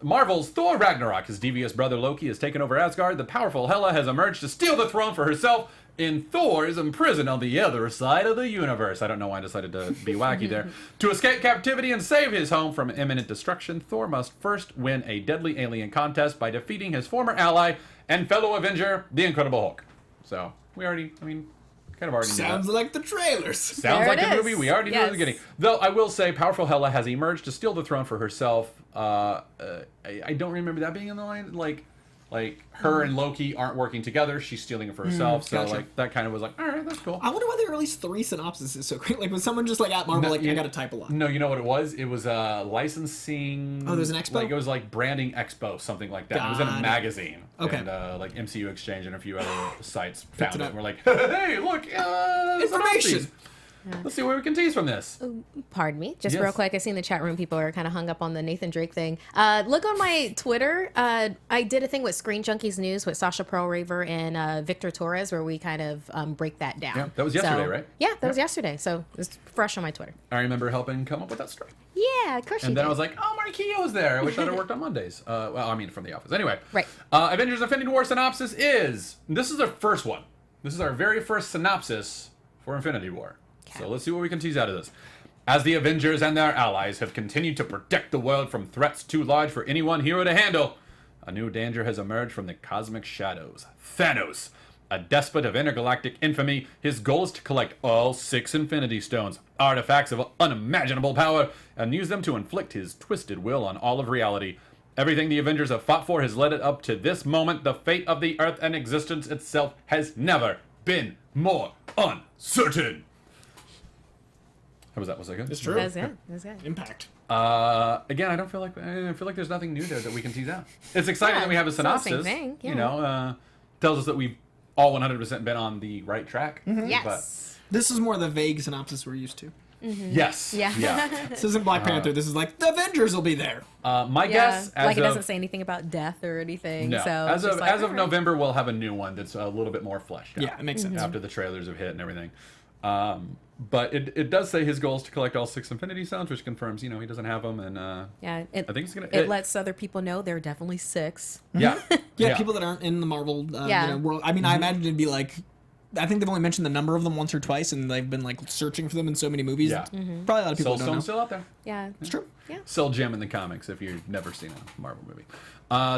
Speaker 1: Marvel's Thor Ragnarok. His devious brother Loki has taken over Asgard. The powerful Hela has emerged to steal the throne for herself, and Thor is imprisoned on the other side of the universe. I don't know why I decided to be wacky there. To escape captivity and save his home from imminent destruction, Thor must first win a deadly alien contest by defeating his former ally and fellow Avenger, the Incredible Hulk. So, kind of already knew
Speaker 3: Sounds
Speaker 1: that.
Speaker 3: like the trailers.
Speaker 1: Sounds
Speaker 4: There
Speaker 1: like
Speaker 4: it
Speaker 1: the movie
Speaker 4: is.
Speaker 1: we already knew at the
Speaker 4: Yes.
Speaker 1: beginning. Though I will say, powerful Hela has emerged to steal the throne for herself. I don't remember that being in the line. Like her and Loki aren't working together. She's stealing it for herself. So
Speaker 3: gotcha.
Speaker 1: like that kind of was like, all right, that's cool.
Speaker 3: I wonder why they released 3 synopses so quick. Like, was someone just like at Marvel, I gotta type a lot?
Speaker 1: No, you know what it was? It was licensing.
Speaker 3: Oh, there's an expo?
Speaker 1: Like it was like branding expo, something like that. It was in a
Speaker 3: Got it.
Speaker 1: magazine.
Speaker 3: Okay.
Speaker 1: And like MCU Exchange and a few other sites found
Speaker 3: it
Speaker 1: it.
Speaker 3: up.
Speaker 1: And we're like, hey, look,
Speaker 3: Information.
Speaker 1: synopses. Let's see what we can tease from this.
Speaker 4: Pardon me. Just
Speaker 1: Yes.
Speaker 4: real quick, I see in the chat room people are kind of hung up on the Nathan Drake thing. Look on my Twitter. I did a thing with Screen Junkies News with Sasha Pearl-Raver and Victor Torres where we kind of break that down.
Speaker 1: Yeah, that was yesterday, right?
Speaker 4: Yeah, that was yesterday. So it's fresh on my Twitter.
Speaker 1: I remember helping come up with that story.
Speaker 4: Yeah, of course
Speaker 1: And
Speaker 4: you
Speaker 1: then
Speaker 4: did.
Speaker 1: I was like, oh, Mark Keogh's there. I wish I'd have worked on Mondays. Well, I mean, from The Office. Anyway.
Speaker 4: Right.
Speaker 1: Avengers Infinity War synopsis is... This is our first one. This is our very first synopsis for Infinity War. So let's see what we can tease out of this. As the Avengers and their allies have continued to protect the world from threats too large for any one hero to handle, a new danger has emerged from the cosmic shadows. Thanos, a despot of intergalactic infamy, his goal is to collect all 6 Infinity Stones, artifacts of unimaginable power, and use them to inflict his twisted will on all of reality. Everything the Avengers have fought for has led it up to this moment. The fate of the Earth and existence itself has never been more uncertain. How was that? Was that good?
Speaker 3: It's true.
Speaker 4: That's good. That's good.
Speaker 3: Impact.
Speaker 1: Again, I feel like there's nothing new there that we can tease out. It's exciting
Speaker 4: Yeah,
Speaker 1: that we have a
Speaker 4: it's all the same
Speaker 1: synopsis.
Speaker 4: thing, yeah.
Speaker 1: You know, tells us that we've all 100% been on the right track.
Speaker 4: Yes.
Speaker 3: This is more the vague synopsis we're used to.
Speaker 1: But yes.
Speaker 4: Yeah.
Speaker 1: Yeah.
Speaker 3: This isn't Black Panther. This is like, the Avengers will be there.
Speaker 1: My
Speaker 4: Yeah.
Speaker 1: guess, as
Speaker 4: Like it
Speaker 1: of,
Speaker 4: doesn't say anything about death or anything.
Speaker 1: no,
Speaker 4: So
Speaker 1: as
Speaker 4: it's
Speaker 1: of
Speaker 4: just like,
Speaker 1: as of
Speaker 4: all right.
Speaker 1: November, we'll have a new one that's a little bit more fleshed out.
Speaker 3: Yeah, it makes sense.
Speaker 1: After the trailers have hit and everything. But it does say his goal is to collect all 6 Infinity Stones, which confirms, he doesn't have them, and
Speaker 4: Yeah,
Speaker 1: I think it's gonna.
Speaker 4: it lets other people know there are definitely 6.
Speaker 1: Yeah.
Speaker 3: Yeah, people that aren't in the Marvel
Speaker 4: Yeah.
Speaker 3: world. I mean, I imagine it'd be like, I think they've only mentioned the number of them once or twice, and they've been like searching for them in so many movies.
Speaker 1: Yeah.
Speaker 3: Probably a lot of people
Speaker 1: Soul
Speaker 3: that don't know.
Speaker 1: Stone's still out there.
Speaker 4: Yeah.
Speaker 3: It's true.
Speaker 1: still gem in the comics if you've never seen a Marvel movie.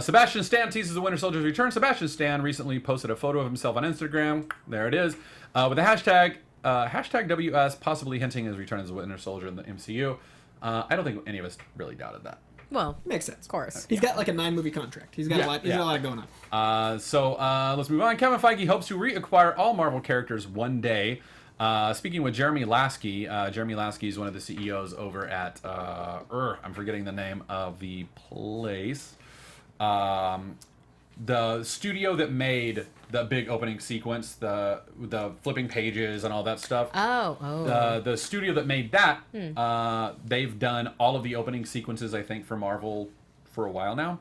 Speaker 1: Sebastian Stan teases the Winter Soldier's return. Sebastian Stan recently posted a photo of himself on Instagram. There it is. With the hashtag WS, possibly hinting his return as a Winter Soldier in the MCU. I don't think any of us really doubted that.
Speaker 4: Well,
Speaker 3: makes sense.
Speaker 4: Of course.
Speaker 3: He's got like a 9-movie contract. He's got a lot. He's got a lot going on.
Speaker 1: So let's move on. Kevin Feige hopes to reacquire all Marvel characters one day. Speaking with Jeremy Lasky. Jeremy Lasky is one of the CEOs over at I'm forgetting the name of the place. The studio that made the big opening sequence, the flipping pages and all that stuff. The studio that made that, they've done all of the opening sequences, I think, for Marvel for a while now.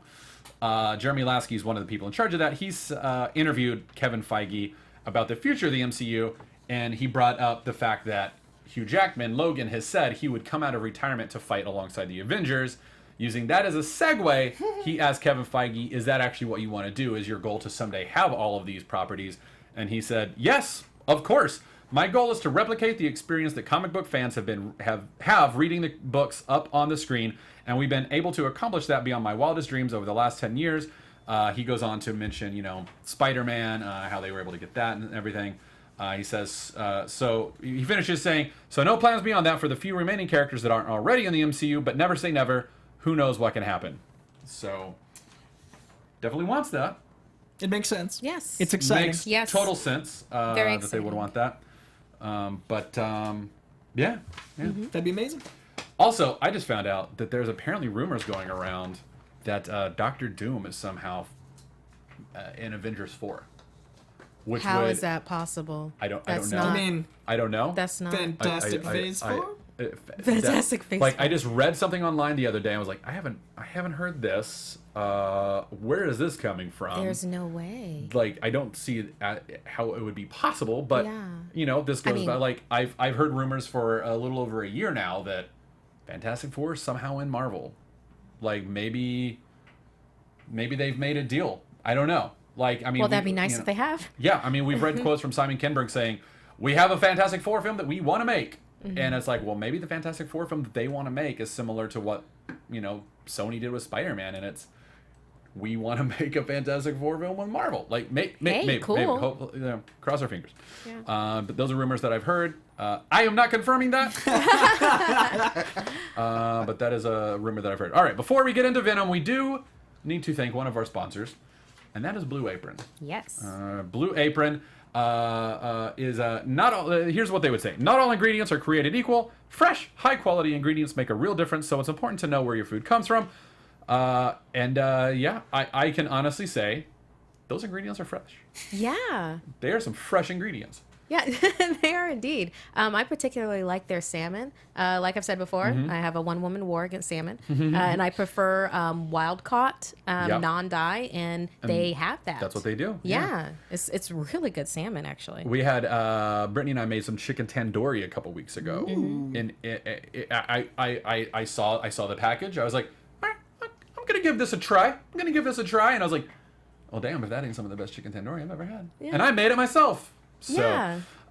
Speaker 1: Jeremy Lasky is one of the people in charge of that. He's interviewed Kevin Feige about the future of the MCU, and he brought up the fact that Hugh Jackman, Logan, has said he would come out of retirement to fight alongside the Avengers. Using that as a segue, he asked Kevin Feige, is that actually what you want to do? Is your goal to someday have all of these properties? And he said, yes, of course. My goal is to replicate the experience that comic book fans have reading the books up on the screen, and we've been able to accomplish that beyond my wildest dreams over the last 10 years. He goes on to mention, Spider-Man, how they were able to get that and everything. He says, so he finishes saying, so no plans beyond that for the few remaining characters that aren't already in the MCU, but never say never. Who knows what can happen? So, definitely wants that.
Speaker 3: It makes sense.
Speaker 4: Yes.
Speaker 3: It's exciting.
Speaker 1: Makes total sense
Speaker 4: Very
Speaker 1: that they would want that. Yeah.
Speaker 3: That'd be amazing.
Speaker 1: Also, I just found out that there's apparently rumors going around that Doctor Doom is somehow in Avengers 4.
Speaker 4: How is that possible?
Speaker 1: I don't know.
Speaker 3: I
Speaker 1: don't know.
Speaker 4: That's not
Speaker 3: Fantastic Phase 4?
Speaker 4: Fantastic Phase 4.
Speaker 1: I just read something online the other day. And I was like, I haven't heard this. Where is this coming from?
Speaker 4: There's no way.
Speaker 1: I don't see how it would be possible. But this goes by. I've heard rumors for a little over a year now that Fantastic Four is somehow in Marvel. Maybe they've made a deal. I don't know.
Speaker 4: Well, that'd be nice if they have.
Speaker 1: Yeah, we've read quotes from Simon Kinberg saying, we have a Fantastic Four film that we want to make. Mm-hmm. And it's well, maybe the Fantastic Four film that they want to make is similar to what, Sony did with Spider-Man. And it's, we want to make a Fantastic Four film with Marvel. Maybe.
Speaker 4: Cool.
Speaker 1: Hopefully, cross our fingers.
Speaker 4: Yeah.
Speaker 1: But those are rumors that I've heard. I am not confirming that. But that is a rumor that I've heard. All right, before we get into Venom, we do need to thank one of our sponsors. And that is Blue Apron.
Speaker 4: Yes.
Speaker 1: Blue Apron is not all. Here's what they would say: not all ingredients are created equal. Fresh, high-quality ingredients make a real difference. So it's important to know where your food comes from. I can honestly say, those ingredients are fresh.
Speaker 4: Yeah.
Speaker 1: They are some fresh ingredients.
Speaker 4: Yeah, they are indeed. I particularly like their salmon. Like I've said before, I have a one-woman war against salmon, and I prefer wild-caught, non-dye, and they have that.
Speaker 1: That's what they do.
Speaker 4: Yeah. It's really good salmon, actually.
Speaker 1: We had Brittany and I made some chicken tandoori a couple weeks ago, and I saw the package. I was like, I'm gonna give this a try. And I was like, well, damn, if that ain't some of the best chicken tandoori I've ever had, and I made it myself. So,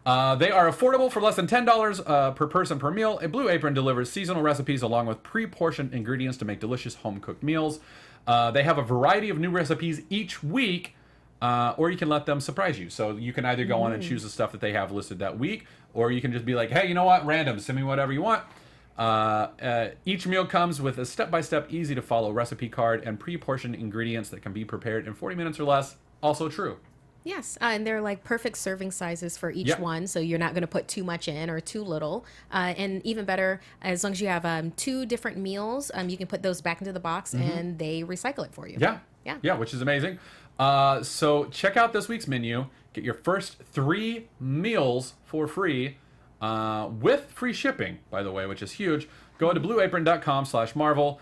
Speaker 1: they are affordable for less than $10 per person per meal. A Blue Apron delivers seasonal recipes along with pre-portioned ingredients to make delicious home-cooked meals. They have a variety of new recipes each week, or you can let them surprise you. So you can either go on and choose the stuff that they have listed that week, or you can just be like, hey, you know what? Random, send me whatever you want. Each meal comes with a step-by-step, easy-to-follow recipe card and pre-portioned ingredients that can be prepared in 40 minutes or less. Also true.
Speaker 4: Yes, and they're perfect serving sizes for each one, so you're not going to put too much in or too little. And even better, as long as you have 2 different meals, you can put those back into the box and they recycle it for you. Yeah,
Speaker 1: which is amazing. So check out this week's menu. Get your first 3 meals for free with free shipping, by the way, which is huge. Go to blueapron.com/Marvel.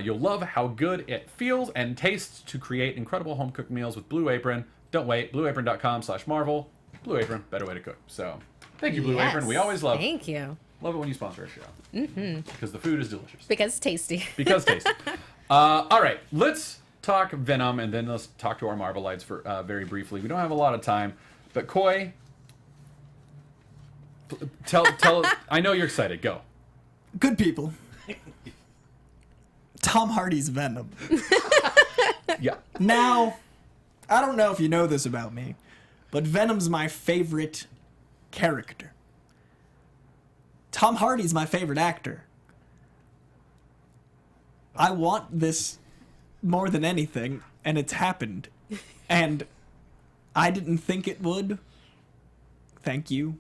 Speaker 1: You'll love how good it feels and tastes to create incredible home-cooked meals with Blue Apron. Don't wait, blueapron.com/Marvel. Blue Apron, better way to cook. So, thank you, Blue Apron. We always love
Speaker 4: it
Speaker 1: when you sponsor our show. Because the food is delicious.
Speaker 4: Because it's tasty.
Speaker 1: All right, let's talk Venom, and then let's talk to our Marvellites for very briefly. We don't have a lot of time, but Coy, tell. I know you're excited. Go.
Speaker 3: Good people. Tom Hardy's Venom.
Speaker 1: Yeah.
Speaker 3: Now, I don't know if you know this about me, but Venom's my favorite character. Tom Hardy's my favorite actor. I want this more than anything, and it's happened. And I didn't think it would. Thank you.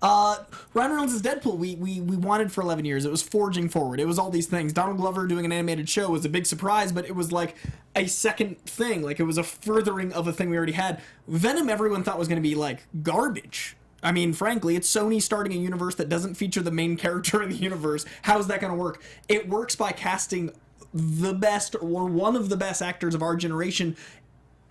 Speaker 3: Ryan Reynolds' Deadpool, we wanted for 11 years. It was forging forward. It was all these things. Donald Glover doing an animated show was a big surprise, but it was like a second thing. Like, it was a furthering of a thing we already had. Venom, everyone thought was going to be, like, garbage. I mean, frankly, it's Sony starting a universe that doesn't feature the main character in the universe. How's that going to work? It works by casting the best or one of the best actors of our generation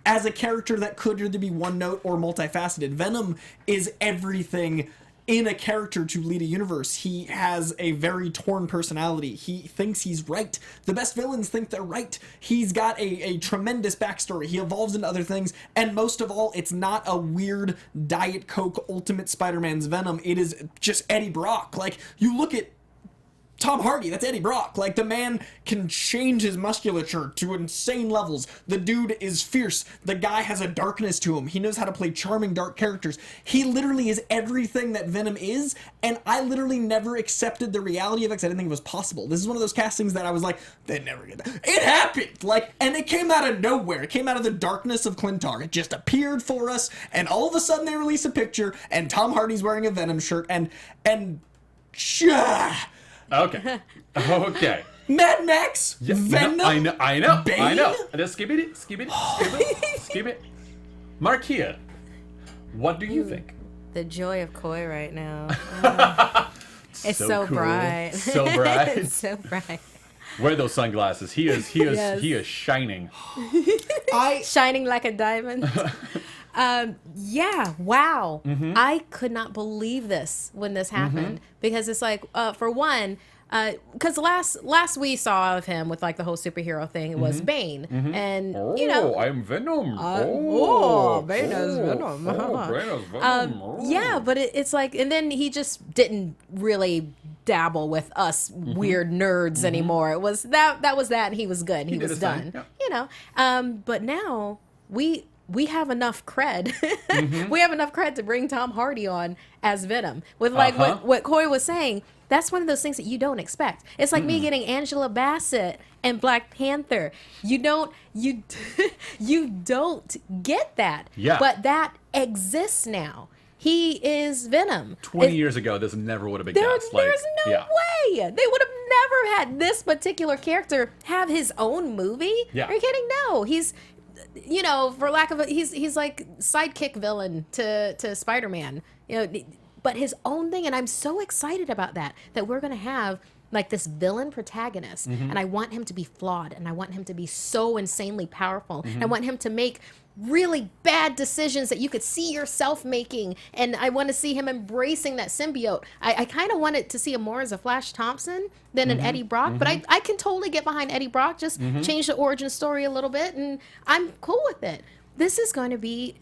Speaker 3: as a character that could either be one note or multifaceted. Venom is everything in a character to lead a universe. He has a very torn personality. He thinks he's right. The best villains think they're right. He's got a tremendous backstory. He evolves into other things. And most of all, it's not a weird Diet Coke Ultimate Spider-Man's Venom. It is just Eddie Brock. Like, you look at Tom Hardy, that's Eddie Brock. Like, the man can change his musculature to insane levels. The dude is fierce. The guy has a darkness to him. He knows how to play charming, dark characters. He literally is everything that Venom is, and I literally never accepted the reality of it because I didn't think it was possible. This is one of those castings that I was like, they'd never get that. It happened! Like, and it came out of nowhere. It came out of the darkness of Clintar. It just appeared for us, and all of a sudden they release a picture, and Tom Hardy's wearing a Venom shirt, and
Speaker 1: Okay. Okay.
Speaker 3: Mad Max,
Speaker 1: Yeah,
Speaker 3: Venom,
Speaker 1: no, I know.
Speaker 3: Bane?
Speaker 1: I know. Just skip it. Markia, what do you think?
Speaker 4: The joy of Koi right now. It's
Speaker 1: So
Speaker 4: so
Speaker 1: cool.
Speaker 4: bright.
Speaker 1: So bright.
Speaker 4: It's so bright.
Speaker 1: Wear those sunglasses. He is shining.
Speaker 4: Shining like a diamond. Yeah, wow.
Speaker 1: Mm-hmm.
Speaker 4: I could not believe this when this happened because it's like, for one, because last we saw of him with like the whole superhero thing was Bane, and you know,
Speaker 1: I'm Venom.
Speaker 4: Bane is Venom.
Speaker 1: Bane is Venom.
Speaker 4: Yeah, but it's like, and then he just didn't really dabble with us weird nerds anymore. It was that was that, and he was good. And he
Speaker 1: did
Speaker 4: was
Speaker 1: his
Speaker 4: done.
Speaker 1: thing, yeah.
Speaker 4: You know, but now we have enough cred. We have enough cred to bring Tom Hardy on as Venom. With like what Coy was saying, that's one of those things that you don't expect. It's like me getting Angela Bassett and Black Panther. You don't get that.
Speaker 1: Yeah.
Speaker 4: But that exists now. He is Venom.
Speaker 1: 20 years ago, this never would have been cast.
Speaker 4: There's no way. They would have never had this particular character have his own movie.
Speaker 1: Yeah.
Speaker 4: Are you kidding? No. He's, you know, for lack of he's like sidekick villain to Spider-Man, you know, but his own thing. And I'm so excited about that we're going to have like this villain protagonist. And I want him to be flawed, and I want him to be so insanely powerful. And I want him to make really bad decisions that you could see yourself making. And I want to see him embracing that symbiote. I kind of wanted to see him more as a Flash Thompson than an Eddie Brock, but I can totally get behind Eddie Brock. Just change the origin story a little bit, and I'm cool with it. This is going to be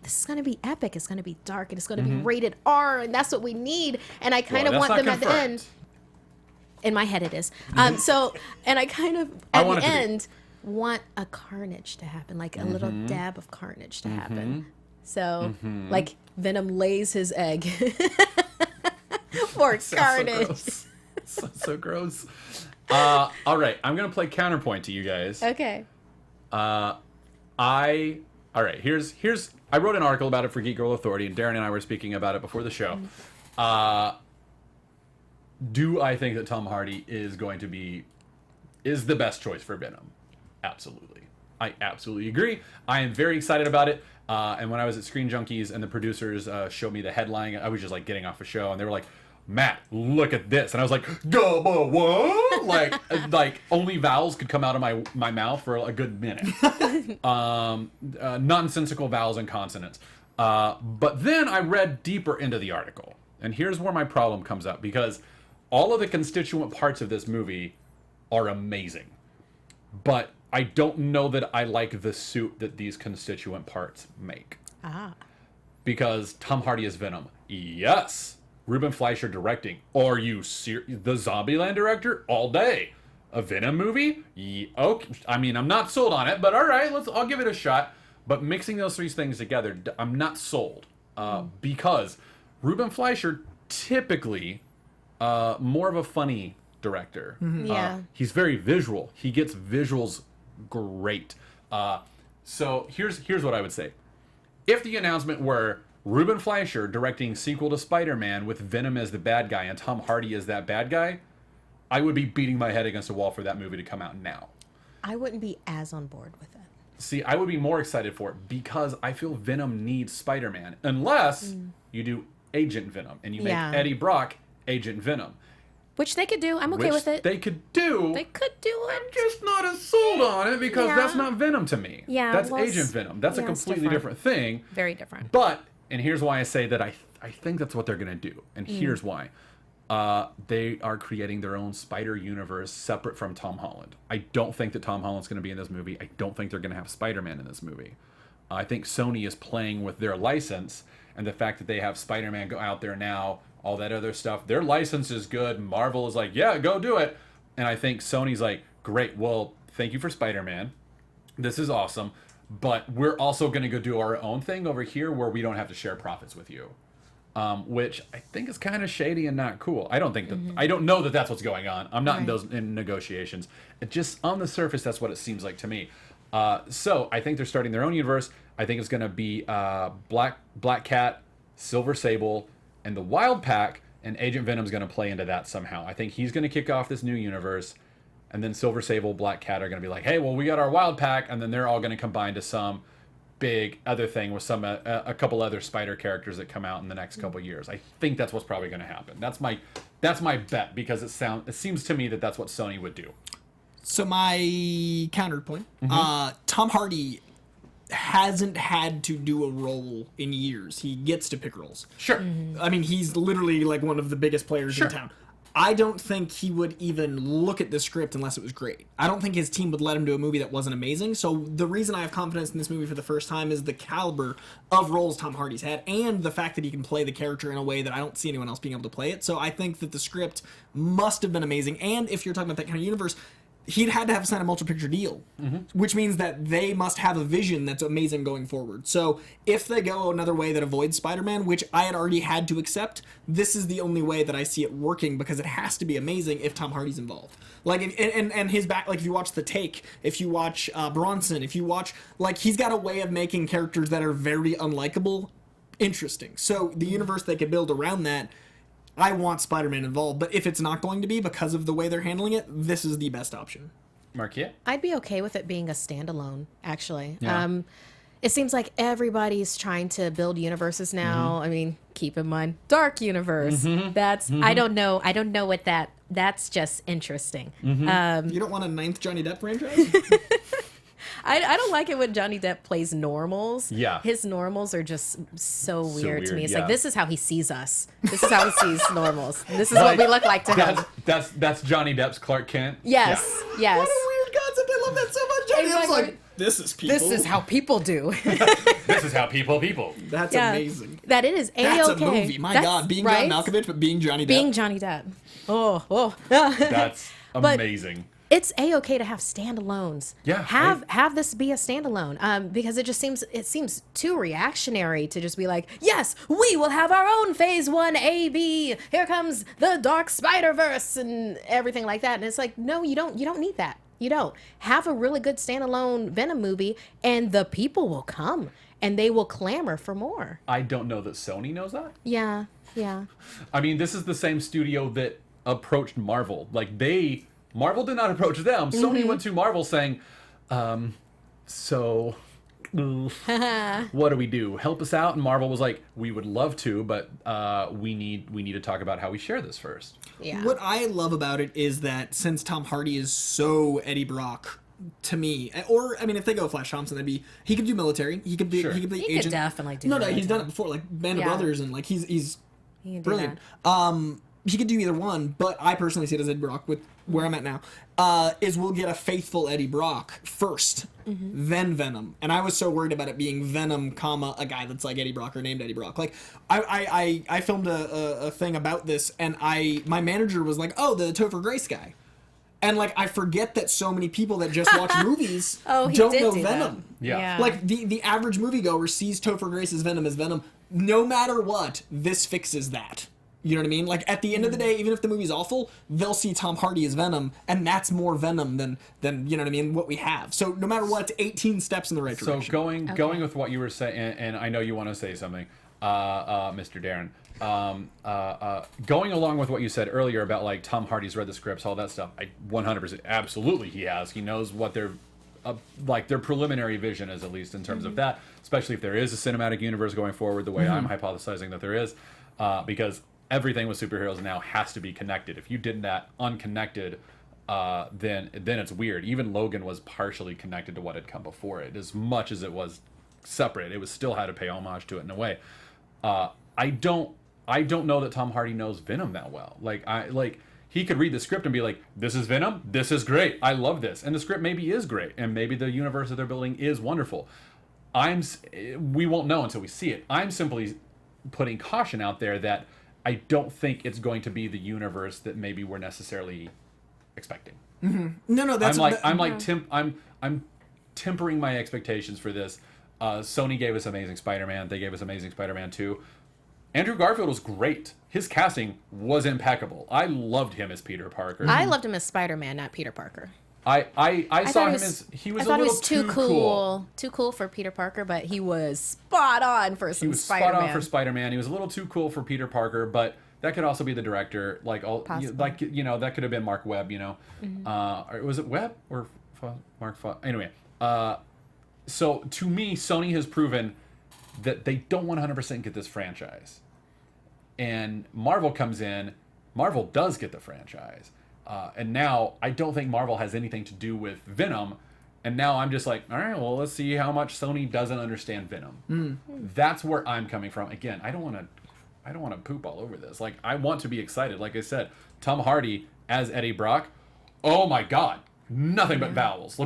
Speaker 4: epic. It's going to be dark, and it's going to be rated R, and that's what we need. And I kind of want them at the end. In my head, it is. So, and I kind of at the end want a carnage to happen, like a little dab of carnage to happen. So, like Venom lays his egg for carnage.
Speaker 1: So gross. All right, I'm gonna play counterpoint to you guys.
Speaker 4: Okay.
Speaker 1: All right. Here's. I wrote an article about it for Geek Girl Authority, and Darren and I were speaking about it before the show. Do I think that Tom Hardy is the best choice for Venom? Absolutely. I absolutely agree. I am very excited about it. And when I was at Screen Junkies and the producers showed me the headline, I was just like getting off a show, and they were like, "Matt, look at this," and I was like, "Gubba what?" like only vowels could come out of my mouth for a good minute. Nonsensical vowels and consonants. But then I read deeper into the article, and here's where my problem comes up, because all of the constituent parts of this movie are amazing, but I don't know that I like the suit that these constituent parts make. Because Tom Hardy is Venom. Yes. Ruben Fleischer directing. Are you serious? The Zombieland director? All day. A Venom movie? Okay. I mean, I'm not sold on it, but all right, I'll give it a shot. But mixing those three things together, I'm not sold. Because Ruben Fleischer, typically more of a funny director.
Speaker 4: Yeah.
Speaker 1: He's very visual. He gets visuals great. So here's what I would say. If the announcement were Ruben Fleischer directing sequel to Spider-Man with Venom as the bad guy and Tom Hardy as that bad guy, I would be beating my head against a wall for that movie to come out now.
Speaker 4: I wouldn't be as on board with it.
Speaker 1: See, I would be more excited for it because I feel Venom needs Spider-Man. Unless you do Agent Venom and you make Eddie Brock Agent Venom.
Speaker 4: Which they could do. I'm okay with it.
Speaker 1: They could do.
Speaker 4: They could do it.
Speaker 1: I'm just not as sold on it because that's not Venom to me.
Speaker 4: Yeah.
Speaker 1: That's Agent Venom. That's a completely different thing.
Speaker 4: Very different.
Speaker 1: But, and here's why I say that I think that's what they're going to do. And here's why. They are creating their own Spider universe separate from Tom Holland. I don't think that Tom Holland's going to be in this movie. I don't think they're going to have Spider-Man in this movie. I think Sony is playing with their license and the fact that they have Spider-Man go out there now, all that other stuff. Their license is good. Marvel is like, yeah, go do it. And I think Sony's like, great, well, thank you for Spider-Man. This is awesome. But we're also going to go do our own thing over here where we don't have to share profits with you. Which I think is kind of shady and not cool. I don't think that I don't know that that's what's going on. I'm not in negotiations. It just on the surface, that's what it seems like to me. So I think they're starting their own universe. I think it's going to be Black Cat, Silver Sable, and the Wild Pack, and Agent Venom's going to play into that somehow. I think he's going to kick off this new universe, and then Silver Sable, Black Cat are going to be like, hey, well, we got our Wild Pack, and then they're all going to combine to some big other thing with some a couple other Spider characters that come out in the next couple years. I think that's what's probably going to happen. That's my bet because it seems to me that that's what Sony would do.
Speaker 3: So my counterpoint, Tom Hardy hasn't had to do a role in years. He gets to pick roles.
Speaker 1: Sure.
Speaker 3: I mean, he's literally like one of the biggest players in town. I don't think he would even look at the script unless it was great. I don't think his team would let him do a movie that wasn't amazing. So the reason I have confidence in this movie for the first time is the caliber of roles Tom Hardy's had and the fact that he can play the character in a way that I don't see anyone else being able to play it. So I think that the script must have been amazing. And if you're talking about that kind of universe, he'd had to have signed a multi-picture deal, which means that they must have a vision that's amazing going forward. So if they go another way that avoids Spider-Man, which I had already had to accept, this is the only way that I see it working because it has to be amazing if Tom Hardy's involved. Like, and his back, like if you watch The Take, if you watch Bronson, if you watch, like he's got a way of making characters that are very unlikable interesting. So the universe they could build around that, I want Spider-Man involved, but if it's not going to be because of the way they're handling it, this is the best option.
Speaker 1: Marquia?
Speaker 4: I'd be okay with it being a standalone, actually.
Speaker 1: Yeah.
Speaker 4: It seems like everybody's trying to build universes now. I mean, keep in mind, Dark Universe. That's I don't know what that's just interesting.
Speaker 3: You don't want a 9th Johnny Depp franchise?
Speaker 4: I don't like it when Johnny Depp plays normals.
Speaker 1: Yeah.
Speaker 4: His normals are just so weird to me. It's
Speaker 1: yeah.
Speaker 4: like, this is how he sees us. This is how he sees normals. This is what we look like to him.
Speaker 1: That's Johnny Depp's Clark Kent.
Speaker 4: Yes, yes.
Speaker 3: What a weird concept. I love that so much. Johnny Depp's like, this is people.
Speaker 4: This is how people do.
Speaker 1: This is how people.
Speaker 3: That's amazing.
Speaker 4: That it is A-okay.
Speaker 3: That's a movie. My God. Being John Malkovich, but being Johnny Depp.
Speaker 4: Being Johnny Depp. Oh.
Speaker 1: That's amazing.
Speaker 4: It's A-okay to have standalones.
Speaker 1: Yeah.
Speaker 4: Have this be a standalone. Because it seems too reactionary to just be like, yes, we will have our own Phase 1 A-B. Here comes the Dark Spider-Verse and everything like that. And it's like, no, you don't need that. You don't. Have a really good standalone Venom movie and the people will come and they will clamor for more.
Speaker 1: I don't know that Sony knows that.
Speaker 4: Yeah.
Speaker 1: I mean, this is the same studio that approached Marvel. Like Marvel did not approach them. Sony went to Marvel saying, so what do we do? Help us out. And Marvel was like, we would love to, but we need to talk about how we share this first.
Speaker 4: Yeah.
Speaker 3: What I love about it is that since Tom Hardy is so Eddie Brock to me, or I mean, if they go Flash Thompson, he could do military. He could be
Speaker 1: Sure.
Speaker 3: he could be
Speaker 4: He
Speaker 3: agent.
Speaker 4: could definitely do
Speaker 3: No,
Speaker 4: military.
Speaker 3: he's done it before, like Band of Brothers, and like he's
Speaker 4: He can do
Speaker 3: brilliant.
Speaker 4: that.
Speaker 3: He could do either one, but I personally see it as Eddie Brock with where I'm at now. Is we'll get a faithful Eddie Brock first, then Venom. And I was so worried about it being Venom, a guy that's like Eddie Brock or named Eddie Brock. Like I filmed a thing about this, and my manager was like, "Oh, the Topher Grace guy." And, like, I forget that so many people that just watch movies
Speaker 4: he
Speaker 3: don't
Speaker 4: did
Speaker 3: know
Speaker 4: do
Speaker 3: Venom.
Speaker 4: that.
Speaker 1: Yeah.
Speaker 3: Like, the average moviegoer sees Topher Grace's Venom as Venom. No matter what, this fixes that. You know what I mean? Like, at the end of the day, even if the movie's awful, they'll see Tom Hardy as Venom, and that's more Venom than you know what I mean, what we have. So no matter what, it's 18 steps in the right direction.
Speaker 1: So going with what you were saying, and I know you want to say something, Mr. Darren. Going along with what you said earlier about, like, Tom Hardy's read the scripts, all that stuff, I 100%, absolutely he has. He knows what their preliminary vision is, at least in terms of that, especially if there is a cinematic universe going forward, the way I'm hypothesizing that there is, because everything with superheroes now has to be connected. If you did that unconnected, then it's weird. Even Logan was partially connected to what had come before it. As much as it was separate, it was still had to pay homage to it in a way. I don't know that Tom Hardy knows Venom that well. He could read the script and be like, this is Venom, this is great, I love this. And the script maybe is great, and maybe the universe that they're building is wonderful. We won't know until we see it. I'm simply putting caution out there that I don't think it's going to be the universe that maybe we're necessarily expecting.
Speaker 3: Mm-hmm. No, that's
Speaker 1: I'm tempering my expectations for this. Sony gave us Amazing Spider-Man. They gave us Amazing Spider-Man 2. Andrew Garfield was great. His casting was impeccable. I loved him as Peter Parker.
Speaker 4: I loved him as Spider-Man, not Peter Parker.
Speaker 1: I saw him as he was a little too cool.
Speaker 4: Too cool for Peter Parker, but he was spot on for some Spider-Man.
Speaker 1: Spot on for Spider-Man. He was a little too cool for Peter Parker, but that could also be the director. That could have been Mark Webb. Or was it Webb or Mark? Anyway, so to me, Sony has proven that they don't 100% get this franchise, and Marvel comes in. Marvel does get the franchise. And now I don't think Marvel has anything to do with Venom. And now I'm just like, all right, well, let's see how much Sony doesn't understand Venom. That's where I'm coming from. Again, I don't want to poop all over this. Like, I want to be excited. Like I said, Tom Hardy as Eddie Brock. Oh my God, nothing but vowels.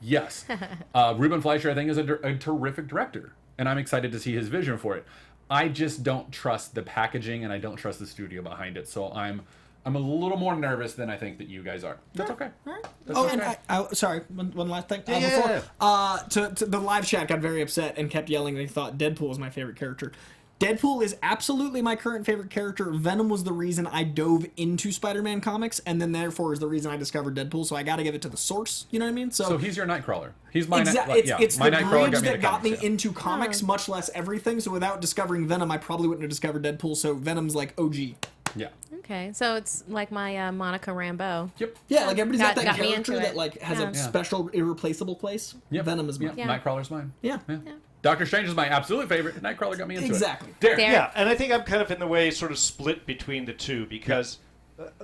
Speaker 1: Yes. Ruben Fleischer, I think, is a terrific director, and I'm excited to see his vision for it. I just don't trust the packaging, and I don't trust the studio behind it. So I'm a little more nervous than I think that you guys are. That's okay. That's okay.
Speaker 3: And I sorry, one last thing.
Speaker 6: Yeah.
Speaker 3: To the live chat got very upset and kept yelling that he thought Deadpool was my favorite character. Deadpool is absolutely my current favorite character. Venom was the reason I dove into Spider-Man comics, and then therefore is the reason I discovered Deadpool. So I got to give it to the source. You know what I mean?
Speaker 1: So he's your Nightcrawler. He's my
Speaker 3: It's
Speaker 1: my
Speaker 3: the
Speaker 1: Nightcrawler
Speaker 3: bridge that got me into
Speaker 4: Oh.
Speaker 3: comics, much less everything. So without discovering Venom, I probably wouldn't have discovered Deadpool. So Venom's like OG.
Speaker 1: Yeah.
Speaker 4: Okay, so it's like my Monica Rambeau.
Speaker 1: Yep.
Speaker 3: Yeah, like everybody's got that
Speaker 4: got me
Speaker 3: character
Speaker 4: into
Speaker 3: that
Speaker 4: it.
Speaker 3: like has
Speaker 4: Yeah.
Speaker 3: a special, irreplaceable place.
Speaker 1: Yep.
Speaker 3: Venom is mine.
Speaker 1: Yep. Nightcrawler's mine.
Speaker 3: Yeah.
Speaker 1: Doctor Strange is my absolute favorite. Nightcrawler got me into
Speaker 3: Exactly.
Speaker 1: it. Darren.
Speaker 6: Yeah, and I think I'm kind of in the way, sort of split between the two, because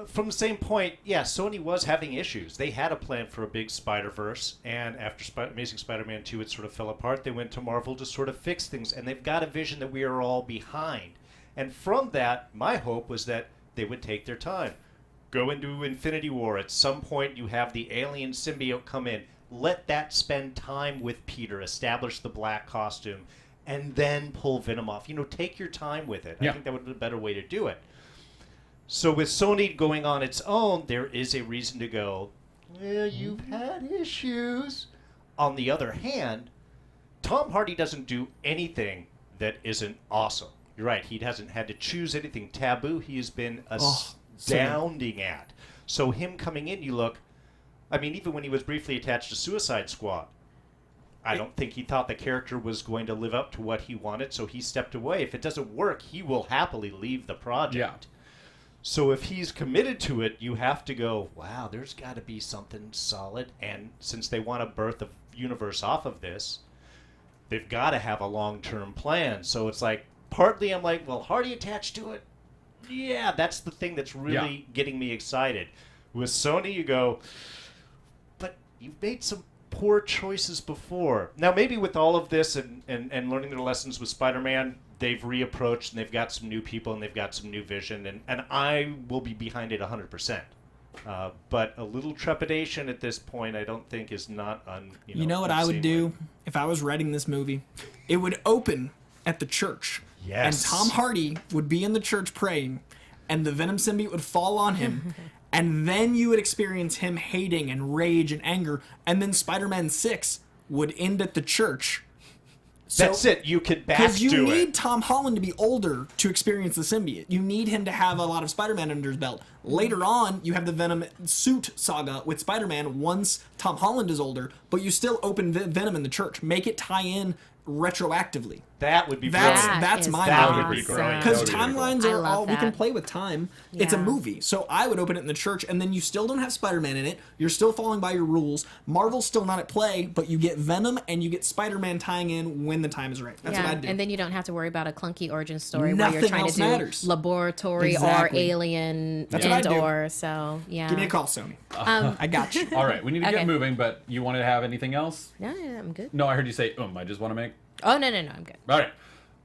Speaker 6: from the same point, yeah, Sony was having issues. They had a plan for a big Spider-Verse, and after Amazing Spider-Man 2, it sort of fell apart. They went to Marvel to sort of fix things, and they've got a vision that we are all behind. And from that, my hope was that they would take their time. Go into Infinity War. At some point, you have the alien symbiote come in. Let that spend time with Peter, establish the black costume, and then pull Venom off. Take your time with it.
Speaker 1: Yeah.
Speaker 6: I think that would be a better way to do it. So with Sony going on its own, there is a reason to go, well, you've had issues. On the other hand, Tom Hardy doesn't do anything that isn't awesome. You're right. He hasn't had to choose anything taboo. He has been astounding at. So him coming in, even when he was briefly attached to Suicide Squad, I don't think he thought the character was going to live up to what he wanted, so he stepped away. If it doesn't work, he will happily leave the project.
Speaker 1: Yeah.
Speaker 6: So if he's committed to it, you have to go, wow, there's got to be something solid. And since they want to birth a universe off of this, they've got to have a long-term plan. So it's like, partly I'm like, well, Hardy attached to it? Yeah, that's the thing that's really getting me excited. With Sony, you go, but you've made some poor choices before. Now, maybe with all of this and learning their lessons with Spider-Man, they've reapproached and they've got some new people and they've got some new vision, and I will be behind it 100%. But a little trepidation at this point, I don't think is not
Speaker 3: You know what I would do if I was writing this movie? It would open at the church.
Speaker 6: Yes.
Speaker 3: And Tom Hardy would be in the church praying, and the Venom symbiote would fall on him, And then you would experience him hating and rage and anger. And then Spider-Man 6 would end at the church.
Speaker 6: That's it. You could back
Speaker 3: Because you
Speaker 6: do
Speaker 3: need
Speaker 6: it.
Speaker 3: Tom Holland to be older to experience the symbiote. You need him to have a lot of Spider-Man under his belt. Later on, you have the Venom suit saga with Spider-Man once Tom Holland is older, but you still open Venom in the church. Make it tie in retroactively.
Speaker 6: That would be brilliant.
Speaker 3: That's my
Speaker 6: That
Speaker 3: movie.
Speaker 6: would be great.
Speaker 3: Because
Speaker 1: That would be really
Speaker 3: timelines
Speaker 4: cool.
Speaker 3: are
Speaker 4: I love
Speaker 3: all we can
Speaker 4: that.
Speaker 3: play with time. It's a
Speaker 4: Yeah.
Speaker 3: movie, so I would open it in the church, and then you still don't have Spider-Man in it. You're still following by your rules. Marvel's still not at play, but you get Venom and you get Spider-Man tying in when the time is right. That's what I'd do.
Speaker 4: And then you don't have to worry about a clunky origin story where
Speaker 3: Nothing
Speaker 4: you're trying
Speaker 3: else
Speaker 4: to do
Speaker 3: matters.
Speaker 4: laboratory
Speaker 3: Exactly.
Speaker 4: or alien
Speaker 3: That's what I'd do.
Speaker 4: indoor. So yeah.
Speaker 3: Give me a call, Sony. I got you.
Speaker 1: All right, we need to
Speaker 4: Okay.
Speaker 1: get moving, but you want to have anything else?
Speaker 4: Yeah, I'm good.
Speaker 1: No, I heard you say, I just want to make...
Speaker 4: Oh no, I'm good.
Speaker 1: All right.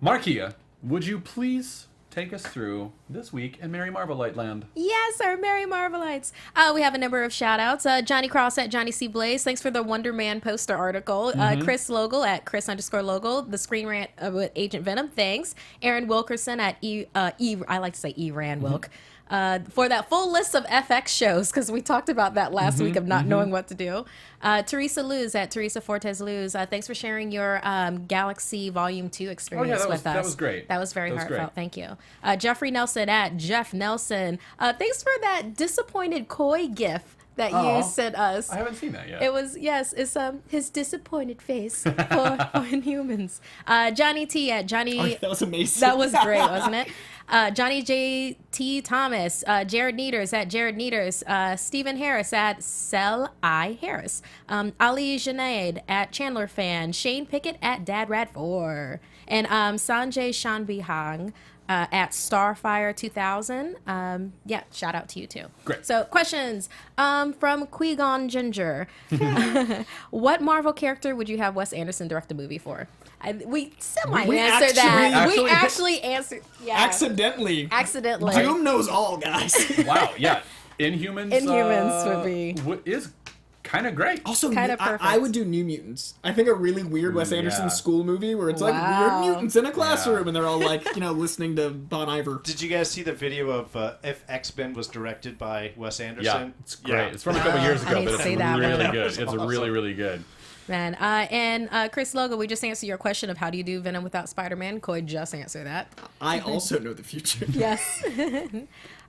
Speaker 1: Markia, would you please take us through this week in Merry Marvelite Land?
Speaker 4: Yes, our Merry Marvellites. We have a number of shout outs. Johnny Cross at Johnny C. Blaze. Thanks for the Wonder Man poster article. Chris Logal at Chris_Logal. The Screen Rant with Agent Venom. Thanks. Aaron Wilkerson at I like to say Rand Wilk. For that full list of FX shows, because we talked about that last week of not knowing what to do. Teresa Luz at Teresa Fortes Luz. Thanks for sharing your Galaxy Volume 2 experience
Speaker 1: that
Speaker 4: with
Speaker 1: was-
Speaker 4: us.
Speaker 1: that was great.
Speaker 4: That was very
Speaker 1: That was
Speaker 4: heartfelt.
Speaker 1: great.
Speaker 4: Thank you. Jeffrey Nelson at Jeff Nelson. Thanks for that disappointed koi gif that
Speaker 1: Aw.
Speaker 4: you sent us.
Speaker 1: I haven't seen that yet.
Speaker 4: It was, yes, it's his disappointed face for Inhumans. Johnny T at Johnny.
Speaker 3: Oh, that was amazing.
Speaker 4: That was great, wasn't it? Johnny J. T. Thomas, Jared Needers at Jared Needers, Stephen Harris at Sel I. Harris, Ali Junaid at Chandler Fan, Shane Pickett at Dad Rat 4, and Sanjay Shanbihang at Starfire 2000. Yeah, shout out to you too.
Speaker 1: Great.
Speaker 4: So questions from Qui-Gon Ginger. What Marvel character would you have Wes Anderson direct a movie for? We semi-answered that. We actually answered. Yeah.
Speaker 3: Accidentally.
Speaker 4: Accidentally.
Speaker 3: Doom knows all, guys.
Speaker 1: Wow, yeah. Inhumans,
Speaker 4: Inhumans would be-
Speaker 1: is kind of great.
Speaker 3: Also,
Speaker 4: Kinda
Speaker 3: I
Speaker 4: perfect.
Speaker 3: would do New Mutants. I think a really weird Wes Anderson
Speaker 1: yeah.
Speaker 3: school movie where it's like
Speaker 4: Wow.
Speaker 3: weird mutants in a classroom
Speaker 1: Yeah.
Speaker 3: and they're all like, listening to Bon Iver.
Speaker 6: Did you guys see the video of if X-Men was directed by Wes
Speaker 1: Yeah,
Speaker 6: Anderson?
Speaker 1: it's great. It's from a couple years
Speaker 4: I
Speaker 1: ago,
Speaker 4: need
Speaker 1: but
Speaker 4: to
Speaker 1: it's
Speaker 4: see that
Speaker 1: really
Speaker 4: one.
Speaker 1: good.
Speaker 6: That's
Speaker 1: It's
Speaker 6: awesome.
Speaker 1: really, really good.
Speaker 4: Man, and Chris Logo, we just answered your question of how do you do Venom without Spider-Man. Coy just answered that.
Speaker 3: I also know the future.
Speaker 4: Yes.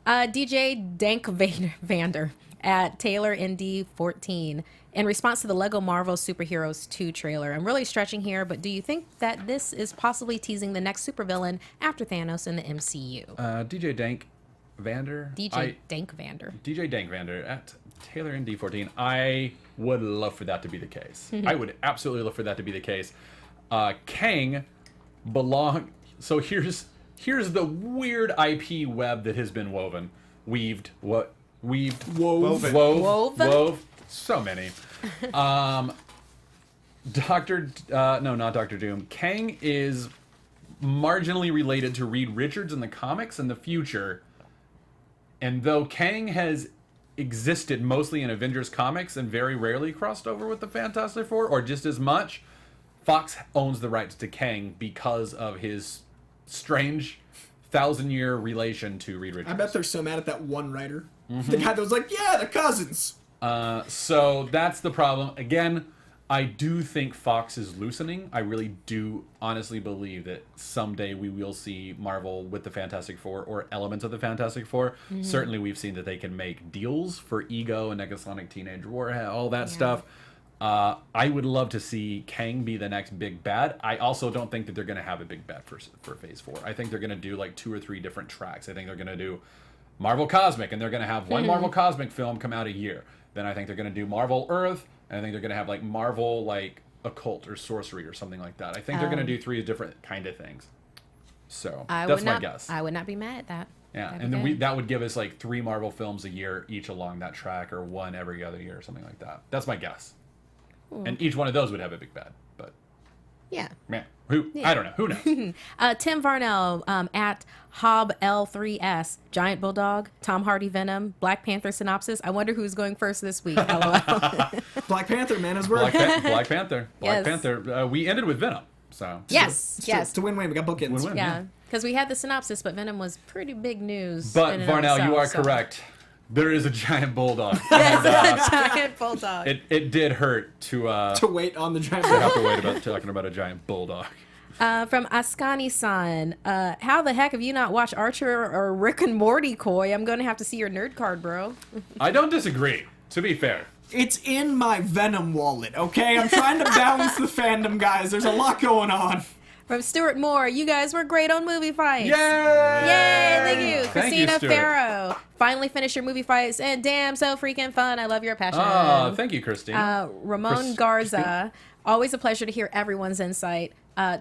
Speaker 4: DJ Dank Vander at Taylor ND14. In response to the Lego Marvel Superheroes 2 trailer, I'm really stretching here, but do you think that this is possibly teasing the next supervillain after Thanos in the MCU?
Speaker 1: DJ Dank Vander.
Speaker 4: Dank Vander.
Speaker 1: DJ Dank Vander at Taylor in D14. I would love for that to be the case. I would absolutely love for that to be the case. Kang belong. So here's the weird IP web that has been woven. Weaved. What? Weaved.
Speaker 3: Wove.
Speaker 1: Wove. So many. Not Dr. Doom. Kang is marginally related to Reed Richards in the comics in the future. And though Kang has existed mostly in Avengers comics and very rarely crossed over with the Fantastic Four, or just as much, Fox owns the rights to Kang because of his strange 1,000-year relation to Reed Richards.
Speaker 3: I bet they're so mad at that one writer. The guy that was like, yeah, they're cousins.
Speaker 1: So that's the problem. Again, I do think Fox is loosening. I really do honestly believe that someday we will see Marvel with the Fantastic Four or elements of the Fantastic Four. Certainly we've seen that they can make deals for Ego and Negasonic Teenage Warhead, all that stuff. I would love to see Kang be the next big bad. I also don't think that they're going to have a big bad for Phase 4. I think they're going to do like 2 or 3 different tracks. I think they're going to do Marvel Cosmic, and they're going to have one Marvel Cosmic film come out a year. Then I think they're going to do Marvel Earth, and I think they're going to have like Marvel like Occult or Sorcery or something like that. I think they're going to do 3 different kind of things. So that's my guess.
Speaker 4: I would not be mad at that.
Speaker 1: Yeah,
Speaker 4: That'd
Speaker 1: and
Speaker 4: be
Speaker 1: then
Speaker 4: good.
Speaker 1: that would give us like 3 Marvel films a year each along that track, or 1 every other year or something like that. That's my guess. And each one of those would have a big bad. But
Speaker 4: Yeah.
Speaker 1: man, I don't know. Who knows?
Speaker 4: Tim Varnell at Hob L3S, Giant Bulldog, Tom Hardy Venom, Black Panther Synopsis. I wonder who's going first this week. LOL.
Speaker 3: Black Panther, man, his word.
Speaker 1: Black Panther.
Speaker 4: Yes.
Speaker 1: Panther. We ended with Venom. So
Speaker 4: Yes.
Speaker 3: It's a win-win. We got bookends.
Speaker 1: Win-win.
Speaker 4: Yeah. Because we had the synopsis, but Venom was pretty big news.
Speaker 1: But
Speaker 4: in and of
Speaker 1: Varnell, you
Speaker 4: itself,
Speaker 1: are
Speaker 4: so.
Speaker 1: correct. There is a giant bulldog.
Speaker 4: Yes, a giant bulldog.
Speaker 1: It did hurt to
Speaker 3: wait on the giant
Speaker 1: to have to wait about talking about a giant bulldog.
Speaker 4: From Ascani-san, how the heck have you not watched Archer or Rick and Morty, Koi? I'm going to have to see your nerd card, bro.
Speaker 1: I don't disagree, to be fair.
Speaker 3: It's in my Venom wallet, okay? I'm trying to balance the fandom, guys. There's a lot going on.
Speaker 4: From Stuart Moore, you guys were great on movie fights.
Speaker 1: Yay!
Speaker 4: Yay, thank you.
Speaker 1: Thank
Speaker 4: Christina
Speaker 1: you, Stuart.
Speaker 4: Farrow, finally finished your movie fights, and damn, so freaking fun. I love your passion.
Speaker 1: Oh, thank you, Christine.
Speaker 4: Ramon Garza, always a pleasure to hear everyone's insight.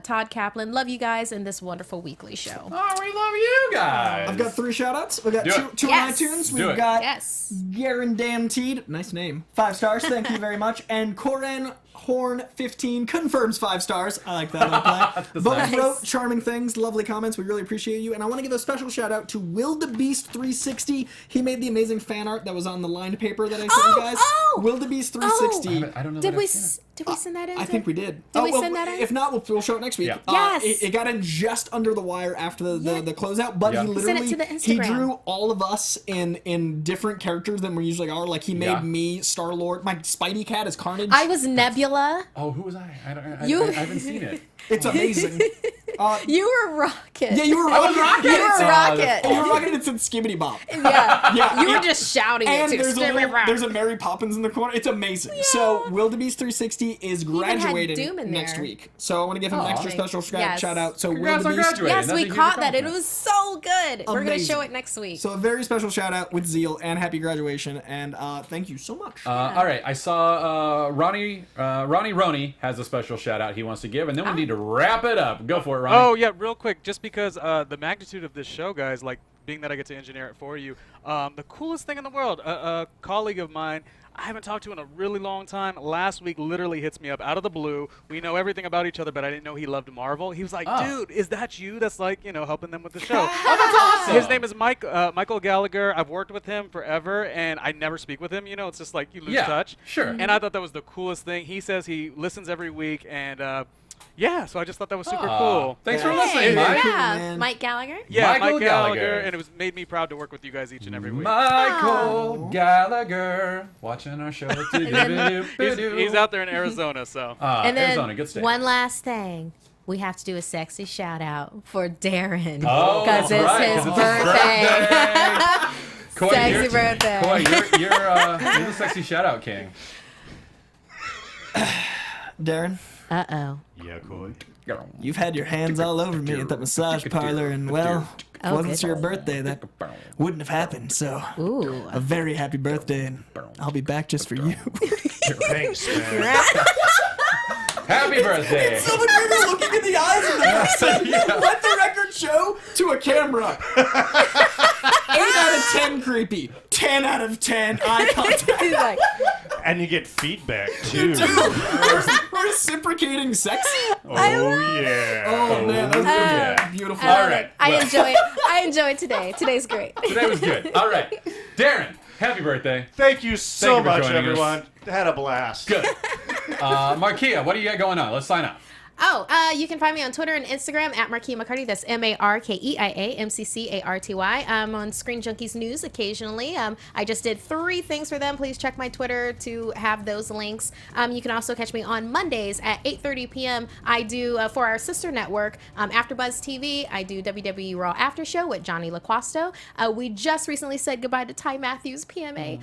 Speaker 4: Todd Kaplan, love you guys in this wonderful weekly show.
Speaker 1: Oh, we love you guys.
Speaker 3: I've got 3 shout-outs. We've got
Speaker 1: Do it.
Speaker 3: two
Speaker 4: Yes.
Speaker 3: on iTunes.
Speaker 1: Do
Speaker 3: We've
Speaker 1: it.
Speaker 3: got
Speaker 4: Yes.
Speaker 3: Guaranteed, nice name, 5 stars. Thank you very much. And Corin Horn 15 confirms 5 stars. I like that. Both
Speaker 4: nice.
Speaker 3: wrote charming things, lovely comments. We really appreciate you. And I want to give a special shout out to Wildebeest 360. He made the amazing fan art that was on the lined paper that I sent you guys. Wildebeest 360.
Speaker 1: I don't know.
Speaker 4: Did
Speaker 1: that
Speaker 4: we
Speaker 1: I've seen it.
Speaker 4: did we send that in?
Speaker 3: I think we did.
Speaker 4: Did we send that in?
Speaker 3: If not, we'll show it next week.
Speaker 1: Yeah.
Speaker 4: Yes.
Speaker 3: It got in just under the wire after the closeout, but
Speaker 1: Yeah.
Speaker 3: he
Speaker 4: Send it
Speaker 3: literally
Speaker 4: to the
Speaker 3: he
Speaker 4: Instagram.
Speaker 3: drew all of us in different characters than we usually are. Like he made
Speaker 1: Yeah.
Speaker 3: me Star-Lord. My Spidey cat is Carnage.
Speaker 4: I was Nebula.
Speaker 1: Oh, who was I? I
Speaker 4: You-
Speaker 1: haven't seen it.
Speaker 3: It's amazing.
Speaker 4: You were Rocket.
Speaker 3: Yeah, you were Rocket.
Speaker 4: You were Rocket.
Speaker 3: You were Rocket. It's in Skibbity Bop.
Speaker 4: Yeah.
Speaker 3: Yeah,
Speaker 4: You were
Speaker 3: yeah.
Speaker 4: just shouting
Speaker 3: And
Speaker 4: it too.
Speaker 3: there's a Mary Poppins in the corner. It's amazing. So Wildebeest 360 is
Speaker 4: even had
Speaker 3: graduating
Speaker 4: Doom in
Speaker 3: next
Speaker 4: there.
Speaker 3: week. So I want to give him an extra special
Speaker 4: Yes.
Speaker 3: shout out. So
Speaker 1: Congrats on
Speaker 3: Wildebeest.
Speaker 1: graduating.
Speaker 4: Yes,
Speaker 1: That's
Speaker 4: we
Speaker 1: a huge
Speaker 4: caught that. It
Speaker 1: accomplishment.
Speaker 4: was so good. We're going to
Speaker 3: Amazing.
Speaker 4: show it next week.
Speaker 3: So a very special shout out with zeal and happy graduation, and thank you so much.
Speaker 1: All right, I saw Ronnie Roney has a special shout out he wants to give, and then we need to wrap it up. Go for it, Ronnie.
Speaker 5: Oh yeah, real quick, just because the magnitude of this show, guys, like being that I get to engineer it for you, the coolest thing in the world. A colleague of mine I haven't talked to in a really long time. Last week, literally hits me up out of the blue. We know everything about each other, but I didn't know he loved Marvel. He was like, "Dude, is that you? That's like, helping them with the show."
Speaker 1: That's awesome.
Speaker 5: His name is Michael Gallagher. I've worked with him forever, and I never speak with him. It's just like you lose touch.
Speaker 1: Sure.
Speaker 5: And I thought that was the coolest thing. He says he listens every week, and yeah, so I just thought that was super cool.
Speaker 1: Thanks for
Speaker 3: Hey,
Speaker 1: listening, Mike.
Speaker 4: Yeah.
Speaker 3: man.
Speaker 4: Mike Gallagher.
Speaker 5: Yeah,
Speaker 1: Michael
Speaker 5: Mike Gallagher,
Speaker 1: Gallagher.
Speaker 5: and it made me proud to work with you guys each and every week.
Speaker 1: Michael Gallagher watching our show.
Speaker 5: He's out there in Arizona, so.
Speaker 4: And then
Speaker 1: Arizona, good state.
Speaker 4: one last thing. We have to do a sexy shout out for Darren.
Speaker 1: Oh,
Speaker 4: Because
Speaker 1: that's
Speaker 4: it's
Speaker 1: right,
Speaker 4: his
Speaker 1: 'cause it's
Speaker 4: birthday.
Speaker 1: Coy,
Speaker 4: Sexy
Speaker 1: you're-
Speaker 4: birthday.
Speaker 1: Coy, you're the sexy shout out king.
Speaker 3: Darren,
Speaker 4: Uh-oh.
Speaker 6: Yeah, Coy.
Speaker 3: you've had your hands all over me at that massage parlor, and well, if it wasn't your birthday, that wouldn't have happened. So,
Speaker 4: Ooh.
Speaker 3: a very happy birthday, and I'll be back just for you.
Speaker 6: Thanks, man.
Speaker 1: Happy birthday.
Speaker 3: So much bigger looking in the eyes of the person. Let the record show to a camera. 8 out of 10 creepy. 10 out of 10 eye contact.
Speaker 4: He's like,
Speaker 6: And you get feedback, too.
Speaker 3: Reciprocating sex.
Speaker 6: Oh, yeah.
Speaker 3: Oh, man, that's
Speaker 1: yeah.
Speaker 3: beautiful.
Speaker 1: All right.
Speaker 4: I enjoy it today. Today's great.
Speaker 1: Today was good. All right. Darren, happy birthday.
Speaker 6: Thank you so
Speaker 1: Thank you for
Speaker 6: much,
Speaker 1: joining us.
Speaker 6: everyone. Had a blast.
Speaker 1: Good. Markia, what do you got going on? Let's sign up.
Speaker 4: You can find me on Twitter and Instagram at Markeia McCarty. That's MarkeiaMcCarty. I'm on Screen Junkies News occasionally. I just did 3 things for them. Please check my Twitter to have those links. You can also catch me on Mondays at 8:30 p.m. I do, for our sister network, AfterBuzz TV, I do WWE Raw After Show with Johnny LaQuasto. We just recently said goodbye to Ty Matthews, PMA.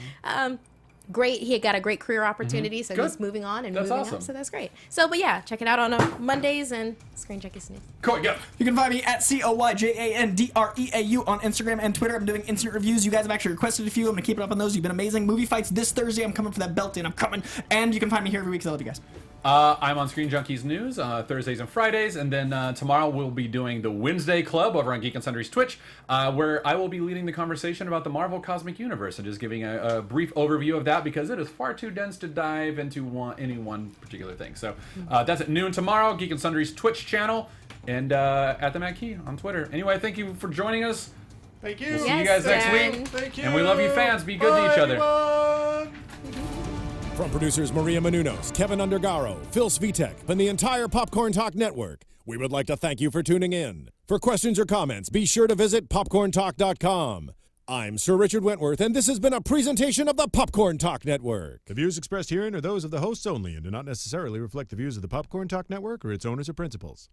Speaker 4: Great. He had got a great career opportunity, so
Speaker 1: Good.
Speaker 4: he's moving on and
Speaker 1: That's
Speaker 4: moving
Speaker 1: awesome.
Speaker 4: up, so that's great. So, but yeah, check it out on Mondays and Screen Junkies News.
Speaker 1: Cool, go.
Speaker 3: You can find me at COYJANDREAU on Instagram and Twitter. I'm doing instant reviews. You guys have actually requested a few. I'm going to keep it up on those. You've been amazing. Movie fights this Thursday. I'm coming for that belt, and I'm coming. And you can find me here every week, because I love you guys.
Speaker 1: I'm on Screen Junkies News Thursdays and Fridays, and then tomorrow we'll be doing the Wednesday Club over on Geek and Sundry's Twitch, where I will be leading the conversation about the Marvel Cosmic Universe and just giving a brief overview of that, because it is far too dense to dive into any one particular thing. So that's at noon tomorrow, Geek and Sundry's Twitch channel, and at the Matt Key on Twitter. Anyway, thank you for joining us.
Speaker 6: Thank you.
Speaker 1: We'll see you guys next
Speaker 4: Darren.
Speaker 1: week.
Speaker 6: Thank you.
Speaker 1: And we love you fans. Be good to each other.
Speaker 6: Everyone.
Speaker 2: From producers Maria Menounos, Kevin Undergaro, Phil Svitek, and the entire Popcorn Talk Network, we would like to thank you for tuning in. For questions or comments, be sure to visit popcorntalk.com.
Speaker 9: I'm Sir Richard Wentworth, and this has been a presentation of the Popcorn Talk Network.
Speaker 8: The views expressed herein are those of the hosts only and do not necessarily reflect the views of the Popcorn Talk Network or its owners or principals.